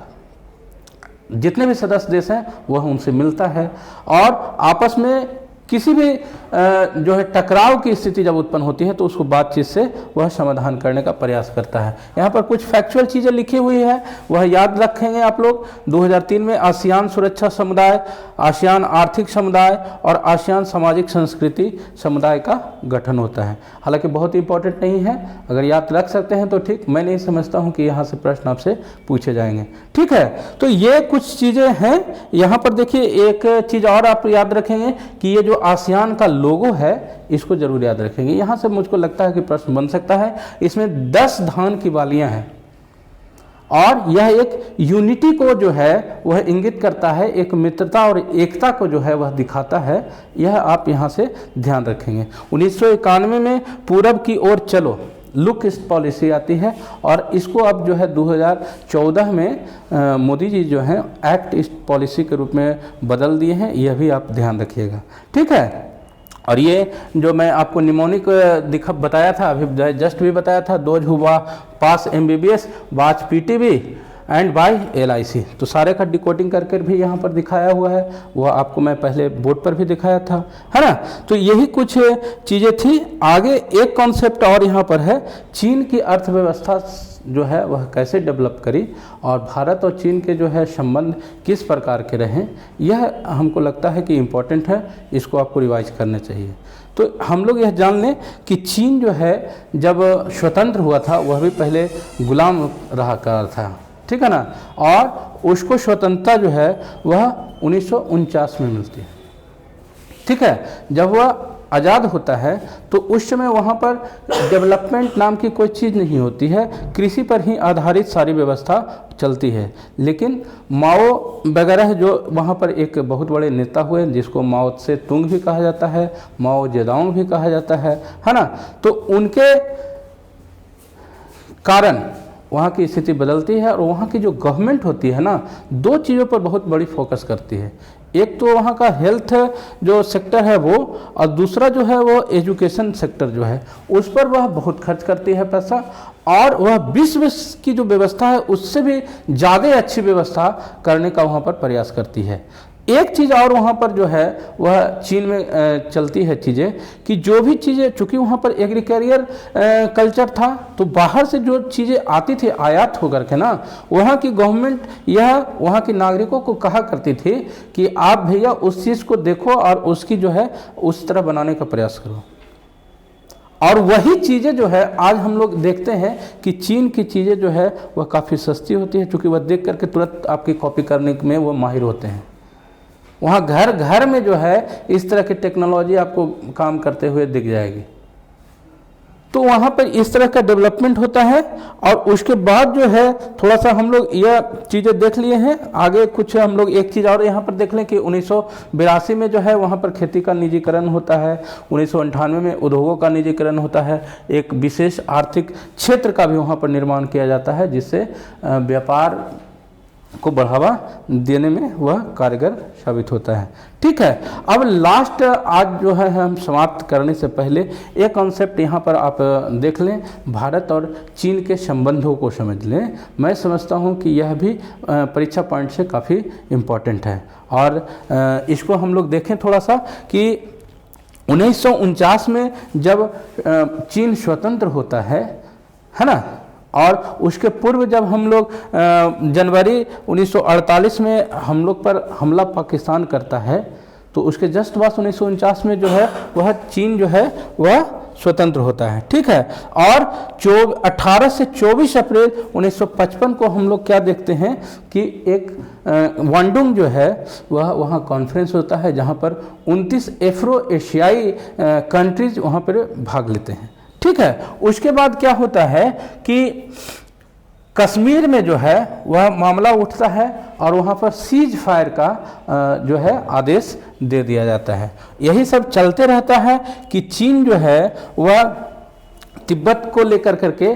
जितने भी सदस्य देश हैं वह उनसे मिलता है और आपस में किसी भी जो है टकराव की स्थिति जब उत्पन्न होती है तो उसको बातचीत से वह समाधान करने का प्रयास करता है। यहाँ पर कुछ फैक्चुअल चीज़ें लिखी हुई है, वह याद रखेंगे आप लोग। 2003 में आसियान सुरक्षा समुदाय, आसियान आर्थिक समुदाय और आसियान सामाजिक संस्कृति समुदाय का गठन होता है। हालांकि बहुत इंपॉर्टेंट नहीं है, अगर याद रख सकते हैं तो ठीक। मैं नहीं समझता हूँ कि यहाँ से प्रश्न आपसे पूछे जाएंगे, ठीक है। तो ये कुछ चीज़ें हैं। यहाँ पर देखिए एक चीज़ और आप याद रखेंगे कि ये जो आसियान का लोगो है इसको जरूर याद रखेंगे। यहाँ से मुझको लगता है कि प्रश्न बन सकता है। इसमें 10 धान की बालियां हैं और यह एक यूनिटी को जो है वह इंगित करता है, एक मित्रता और एकता को जो है वह दिखाता है। यह आप यहाँ से ध्यान रखेंगे। 1991 में पूरब की ओर चलो लुक ईस्ट पॉलिसी आती है और इसको अब जो है 2014 में मोदी जी जो है एक्ट ईस्ट पॉलिसी के रूप में बदल दिए हैं। यह भी आप ध्यान रखिएगा, ठीक है। और ये जो मैं आपको निमोनिक बताया था, अभी जस्ट भी बताया था, those who pass MBBS watch PTB and buy LIC, तो सारे का डिकोडिंग करके भी यहाँ पर दिखाया हुआ है। वह आपको मैं पहले बोर्ड पर भी दिखाया था, है ना। तो यही कुछ चीज़ें थी। आगे एक कॉन्सेप्ट और यहाँ पर है, चीन की अर्थव्यवस्था जो है वह कैसे डेवलप करी और भारत और चीन के जो है संबंध किस प्रकार के रहे, यह हमको लगता है कि इम्पोर्टेंट है, इसको आपको रिवाइज करना चाहिए। तो हम लोग यह जान लें कि चीन जो है जब स्वतंत्र हुआ था वह भी पहले गुलाम रहा कर था, ठीक है ना। और उसको स्वतंत्रता जो है वह 1949 में मिलती है, ठीक है। जब वह आज़ाद होता है तो उस समय वहाँ पर डेवलपमेंट नाम की कोई चीज़ नहीं होती है, कृषि पर ही आधारित सारी व्यवस्था चलती है। लेकिन माओ वगैरह जो वहाँ पर एक बहुत बड़े नेता हुए जिसको माओ से तुंग भी कहा जाता है, माओ जेदांग भी कहा जाता है ना। तो उनके कारण वहाँ की स्थिति बदलती है और वहाँ की जो गवर्नमेंट होती है ना, 2 चीज़ों पर बहुत बड़ी फोकस करती है। एक तो वहाँ का हेल्थ जो सेक्टर है वो, और दूसरा जो है वो एजुकेशन सेक्टर जो है उस पर वह बहुत खर्च करती है पैसा, और वह विश्व की जो व्यवस्था है उससे भी ज़्यादा अच्छी व्यवस्था करने का वहाँ पर प्रयास करती है। एक चीज़ और वहाँ पर जो है वह चीन में चलती है चीज़ें कि जो भी चीज़ें, चूँकि वहाँ पर एग्रीकल्चर कल्चर था तो बाहर से जो चीज़ें आती थी आयात होकर के ना, वहाँ की गवर्नमेंट यह वहाँ के नागरिकों को कहा करती थी कि आप भैया उस चीज़ को देखो और उसकी जो है उस तरह बनाने का प्रयास करो। और वही चीज़ें जो है आज हम लोग देखते हैं कि चीन की चीज़ें जो है वह काफ़ी सस्ती होती है, क्योंकि वह देख करके तुरंत आपकी कॉपी करने में वो माहिर होते हैं। वहाँ घर घर में जो है इस तरह की टेक्नोलॉजी आपको काम करते हुए दिख जाएगी। तो वहाँ पर इस तरह का डेवलपमेंट होता है। और उसके बाद जो है थोड़ा सा हम लोग यह चीज़ें देख लिए हैं। आगे कुछ हम लोग एक चीज़ और यहाँ पर देख लें कि 1982 में जो है वहाँ पर खेती का निजीकरण होता है, 1998 में उद्योगों का निजीकरण होता है, एक विशेष आर्थिक क्षेत्र का भी वहाँ पर निर्माण किया जाता है जिससे व्यापार को बढ़ावा देने में वह कारगर साबित होता है, ठीक है। अब लास्ट आज जो है हम समाप्त करने से पहले एक कॉन्सेप्ट यहाँ पर आप देख लें, भारत और चीन के संबंधों को समझ लें। मैं समझता हूँ कि यह भी परीक्षा पॉइंट से काफ़ी इम्पोर्टेंट है। और इसको हम लोग देखें थोड़ा सा कि 1949 में जब चीन स्वतंत्र होता है ना, और उसके पूर्व जब हम लोग जनवरी 1948 में हम लोग पर हमला पाकिस्तान करता है, तो उसके जस्ट बाद 1949 में जो है वह चीन जो है वह स्वतंत्र होता है, ठीक है। और 18 से 24 अप्रैल 1955 को हम लोग क्या देखते हैं कि एक वांडुंग जो है वह वहाँ कॉन्फ्रेंस होता है, जहाँ पर 29 एफ्रो एशियाई कंट्रीज वहाँ पर भाग लेते हैं, ठीक है। उसके बाद क्या होता है कि कश्मीर में जो है वह मामला उठता है और वहाँ पर सीज फायर का जो है आदेश दे दिया जाता है। यही सब चलते रहता है कि चीन जो है वह तिब्बत को लेकर करके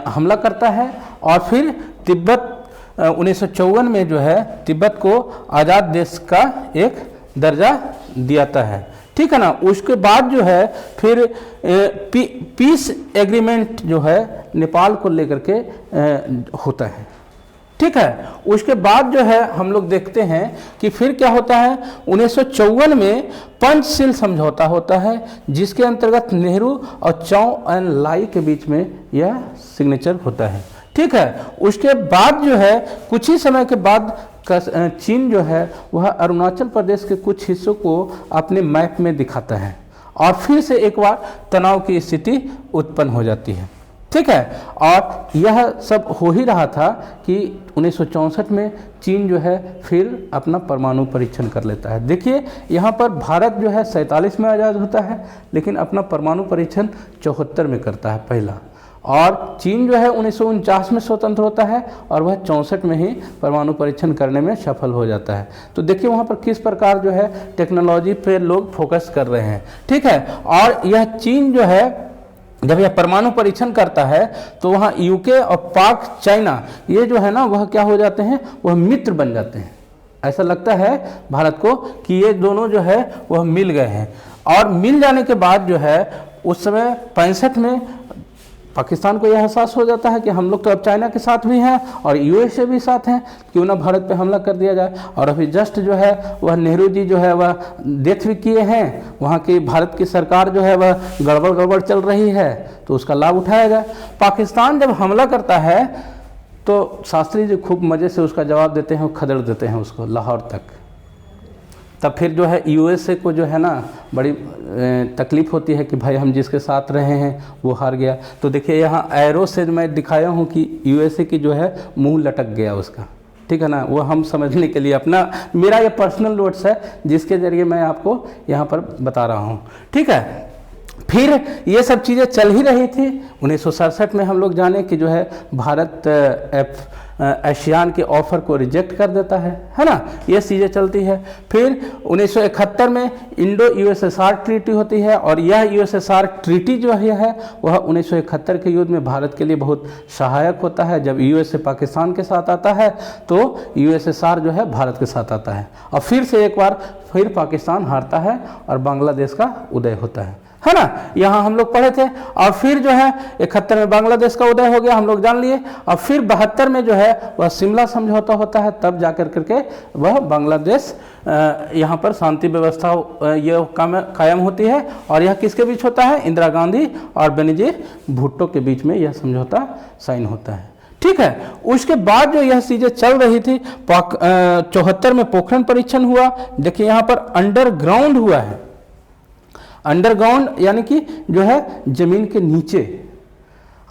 हमला करता है, और फिर तिब्बत 1954 में जो है तिब्बत को आज़ाद देश का एक दर्जा दियाता है, ठीक है ना। उसके बाद जो है फिर पीस एग्रीमेंट जो है नेपाल को लेकर के होता है, ठीक है। उसके बाद जो है हम लोग देखते हैं कि फिर क्या होता है, 1954 में पंचशील समझौता होता है, जिसके अंतर्गत नेहरू और चाउ एन लाई के बीच में यह सिग्नेचर होता है, ठीक है। उसके बाद जो है कुछ ही समय के बाद चीन जो है वह अरुणाचल प्रदेश के कुछ हिस्सों को अपने मैप में दिखाता है, और फिर से एक बार तनाव की स्थिति उत्पन्न हो जाती है, ठीक है। और यह सब हो ही रहा था कि 1964 में चीन जो है फिर अपना परमाणु परीक्षण कर लेता है। देखिए यहाँ पर भारत जो है 47 में आज़ाद होता है, लेकिन अपना परमाणु परीक्षण 74 में करता है पहला, और चीन जो है 1949 में स्वतंत्र होता है और वह 64 में ही परमाणु परीक्षण करने में सफल हो जाता है। तो देखिए वहाँ पर किस प्रकार जो है टेक्नोलॉजी पे लोग फोकस कर रहे हैं, ठीक है। और यह चीन जो है जब यह परमाणु परीक्षण करता है तो वहाँ यूके और पाक चाइना ये जो है ना वह क्या हो जाते हैं, वह मित्र बन जाते हैं। ऐसा लगता है भारत को कि ये दोनों जो है वह मिल गए हैं, और मिल जाने के बाद जो है उस समय 65 में पाकिस्तान को यह एहसास हो जाता है कि हम लोग तो अब चाइना के साथ भी हैं और यूएसए भी साथ हैं, क्यों ना भारत पे हमला कर दिया जाए। और अभी जस्ट जो है वह नेहरू जी जो है वह डेथ भी किए हैं, वहाँ की भारत की सरकार जो है वह गड़बड़ चल रही है, तो उसका लाभ उठाया जाए। पाकिस्तान जब हमला करता है तो शास्त्री जी खूब मज़े से उसका जवाब देते हैं, खदेड़ देते हैं उसको लाहौर तक। तब फिर जो है यूएसए को जो है ना बड़ी तकलीफ़ होती है कि भाई हम जिसके साथ रहे हैं वो हार गया। तो देखिए यहाँ एरो से मैं दिखाया हूँ कि यूएसए की जो है मुंह लटक गया उसका, ठीक है ना। वो हम समझने के लिए अपना मेरा ये पर्सनल नोट्स है जिसके ज़रिए मैं आपको यहाँ पर बता रहा हूँ, ठीक है। फिर ये सब चीज़ें चल ही रही थी। 1967 में हम लोग जाने कि जो है भारत एशियान के ऑफर को रिजेक्ट कर देता है ना, ये चीज़ें चलती है। फिर 1971 में इंडो यूएसएसआर ट्रीटी होती है, और यह यूएसएसआर ट्रीटी जो है वह 1971 के युद्ध में भारत के लिए बहुत सहायक होता है। जब यूएसए पाकिस्तान के साथ आता है तो यूएसएसआर जो है भारत के साथ आता है, और फिर से एक बार फिर पाकिस्तान हारता है और बांग्लादेश का उदय होता है ना। यहाँ हम लोग पढ़े थे। और फिर जो है 71 में बांग्लादेश का उदय हो गया, हम लोग जान लिए। और फिर 72 में जो है वह शिमला समझौता होता है, तब जाकर करके वह बांग्लादेश यहाँ पर शांति व्यवस्था ये कायम होती है। और यह किसके बीच होता है, इंदिरा गांधी और बेनजीर भुट्टो के बीच में यह समझौता साइन होता है, ठीक है। उसके बाद जो यह चीज़ें चल रही थी, 74 में पोखरण परीक्षण हुआ। देखिए यहाँ पर अंडरग्राउंड हुआ है, अंडरग्राउंड यानी कि जो है जमीन के नीचे।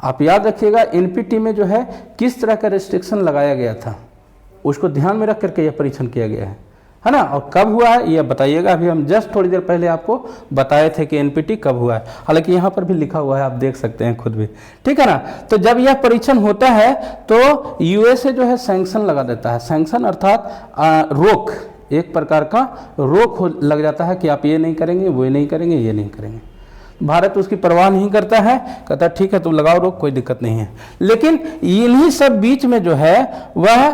आप याद रखिएगा एनपीटी में जो है किस तरह का रिस्ट्रिक्शन लगाया गया था, उसको ध्यान में रख करके यह परीक्षण किया गया है ना। और कब हुआ है ये बताइएगा। अभी हम जस्ट थोड़ी देर पहले आपको बताए थे कि एनपीटी कब हुआ है, हालांकि यहाँ पर भी लिखा हुआ है, आप देख सकते हैं खुद भी, ठीक है ना। तो जब यह परीक्षण होता है तो यूएसए जो है सैंक्शन लगा देता है। सैंक्शन अर्थात रोक, एक प्रकार का रोक लग जाता है कि आप ये नहीं करेंगे, वो नहीं करेंगे, ये नहीं करेंगे। भारत उसकी परवाह नहीं करता है, कहता है ठीक है तुम लगाओ रोक, कोई दिक्कत नहीं है। लेकिन इन्हीं सब बीच में जो है वह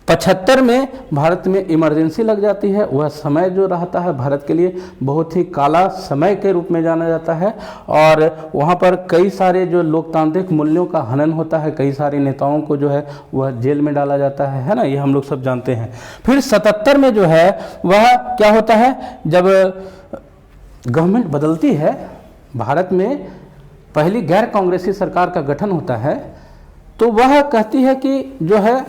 75 में भारत में इमरजेंसी लग जाती है। वह समय जो रहता है भारत के लिए बहुत ही काला समय के रूप में जाना जाता है, और वहाँ पर कई सारे जो लोकतांत्रिक मूल्यों का हनन होता है, कई सारे नेताओं को जो है वह जेल में डाला जाता है ना, ये हम लोग सब जानते हैं। फिर 77 में जो है वह क्या होता है, जब गवर्नमेंट बदलती है, भारत में पहली गैर कांग्रेसी सरकार का गठन होता है, तो वह कहती है कि जो है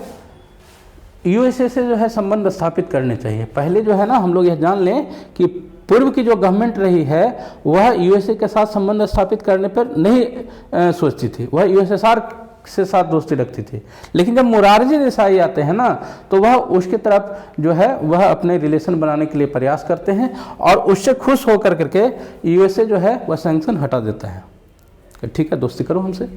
यूएसए से जो है संबंध स्थापित करने चाहिए। पहले जो है ना, हम लोग यह जान लें कि पूर्व की जो गवर्नमेंट रही है वह यूएसए के साथ संबंध स्थापित करने पर नहीं सोचती थी, वह यूएसएसआर से साथ दोस्ती रखती थी। लेकिन जब मोरारजी देसाई आते हैं ना, तो वह उसके तरफ जो है वह अपने रिलेशन बनाने के लिए प्रयास करते हैं और उससे खुश होकर करके यूएसए जो है वह सैंक्शन हटा देता है, ठीक है दोस्ती करो हमसे।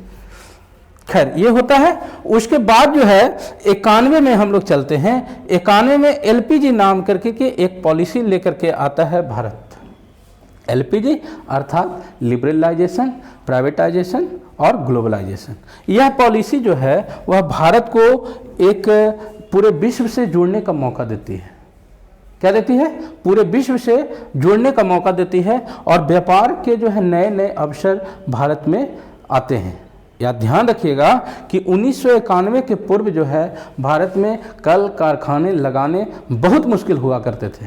खैर ये होता है। उसके बाद जो है 91 में हम लोग चलते हैं। 91 में एलपीजी नाम करके के एक पॉलिसी लेकर के आता है भारत। एलपीजी अर्थात लिबरलाइजेशन, प्राइवेटाइजेशन और ग्लोबलाइजेशन। यह पॉलिसी जो है वह भारत को एक पूरे विश्व से जुड़ने का मौका देती है। क्या देती है? पूरे विश्व से जुड़ने का मौका देती है और व्यापार के जो है नए नए अवसर भारत में आते हैं। या ध्यान रखिएगा कि 1991 के पूर्व जो है भारत में कल कारखाने लगाने बहुत मुश्किल हुआ करते थे।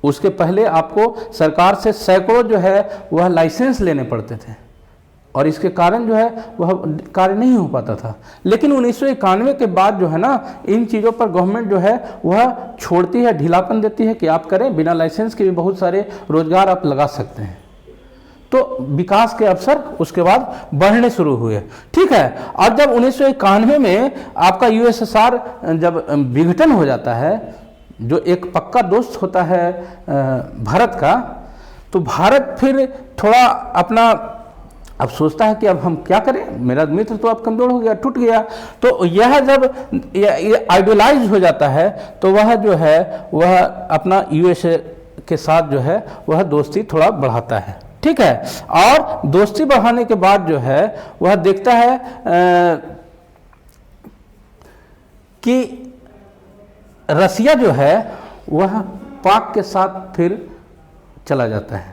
उसके पहले आपको सरकार से सैकड़ों जो है वह लाइसेंस लेने पड़ते थे और इसके कारण जो है वह कार्य नहीं हो पाता था। लेकिन 1991 के बाद जो है ना, इन चीज़ों पर गवर्नमेंट जो है वह छोड़ती है, ढीलापन देती है कि आप करें, बिना लाइसेंस के भी बहुत सारे रोजगार आप लगा सकते हैं। तो विकास के अवसर उसके बाद बढ़ने शुरू हुए, ठीक है। और जब 1991 में आपका यूएसएसआर जब विघटन हो जाता है, जो एक पक्का दोस्त होता है भारत का, तो भारत फिर थोड़ा अपना अब सोचता है कि अब हम क्या करें, मेरा मित्र तो अब कमजोर हो गया, टूट गया। तो यह जब ये आइडियलाइज हो जाता है तो वह जो है वह अपना यूएसए के साथ जो है वह दोस्ती थोड़ा बढ़ाता है, ठीक है। और दोस्ती बढ़ाने के बाद जो है वह देखता है कि रसिया जो है वह पाक के साथ फिर चला जाता है।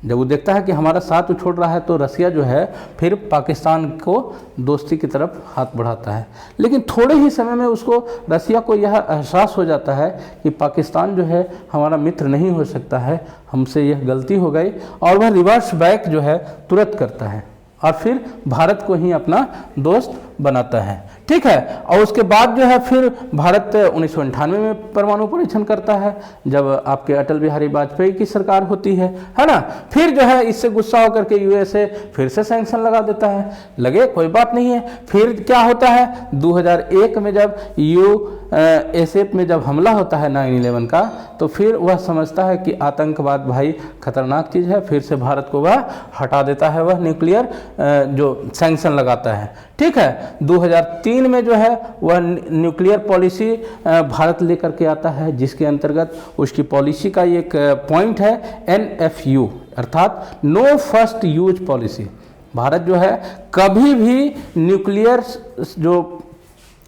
जब वो देखता है कि हमारा साथ छोड़ रहा है तो रसिया जो है फिर पाकिस्तान को दोस्ती की तरफ हाथ बढ़ाता है। लेकिन थोड़े ही समय में उसको रसिया को यह एहसास हो जाता है कि पाकिस्तान जो है हमारा मित्र नहीं हो सकता है, हमसे यह गलती हो गई, और वह रिवर्स बैक जो है तुरंत करता है और फिर भारत को ही अपना दोस्त बनाता है, ठीक है। और उसके बाद जो है फिर भारत 1998 में परमाणु परीक्षण करता है, जब आपके अटल बिहारी वाजपेयी की सरकार होती है ना। फिर जो है इससे गुस्सा होकर के यूएसए फिर से सैंक्शन लगा देता है, लगे कोई बात नहीं है। फिर क्या होता है 2001 में जब यूएसए में जब हमला होता है 9/11 का, तो फिर वह समझता है कि आतंकवाद भाई खतरनाक चीज़ है, फिर से भारत को वह हटा देता है, वह न्यूक्लियर जो सैंक्शन लगाता है, ठीक है। 2003 में जो है वह न्यूक्लियर पॉलिसी भारत लेकर के आता है, जिसके अंतर्गत उसकी पॉलिसी का एक पॉइंट है NFU अर्थात no first use policy. Bharat जो है कभी भी न्यूक्लियर जो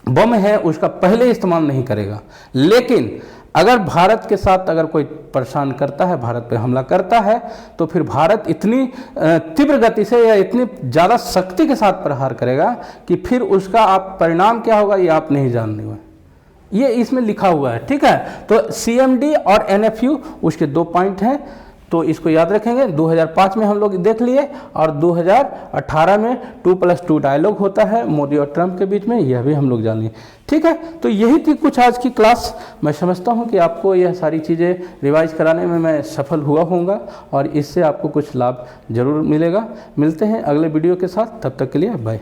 बम है उसका पहले इस्तेमाल नहीं करेगा। लेकिन अगर भारत के साथ अगर कोई परेशान करता है, भारत पे हमला करता है, तो फिर भारत इतनी तीव्र गति से या इतनी ज़्यादा शक्ति के साथ प्रहार करेगा कि फिर उसका आप परिणाम क्या होगा ये आप नहीं जानते। ये इसमें लिखा हुआ है, ठीक है। तो CMD और NFU उसके 2 पॉइंट हैं, तो इसको याद रखेंगे। 2005 में हम लोग देख लिए और 2018 में 2+2 डायलॉग होता है मोदी और ट्रंप के बीच में, यह भी हम लोग जान लिए, ठीक है। तो यही थी कुछ आज की क्लास। मैं समझता हूँ कि आपको यह सारी चीज़ें रिवाइज कराने में मैं सफल हुआ होऊंगा और इससे आपको कुछ लाभ जरूर मिलेगा। मिलते हैं अगले वीडियो के साथ, तब तक के लिए बाय।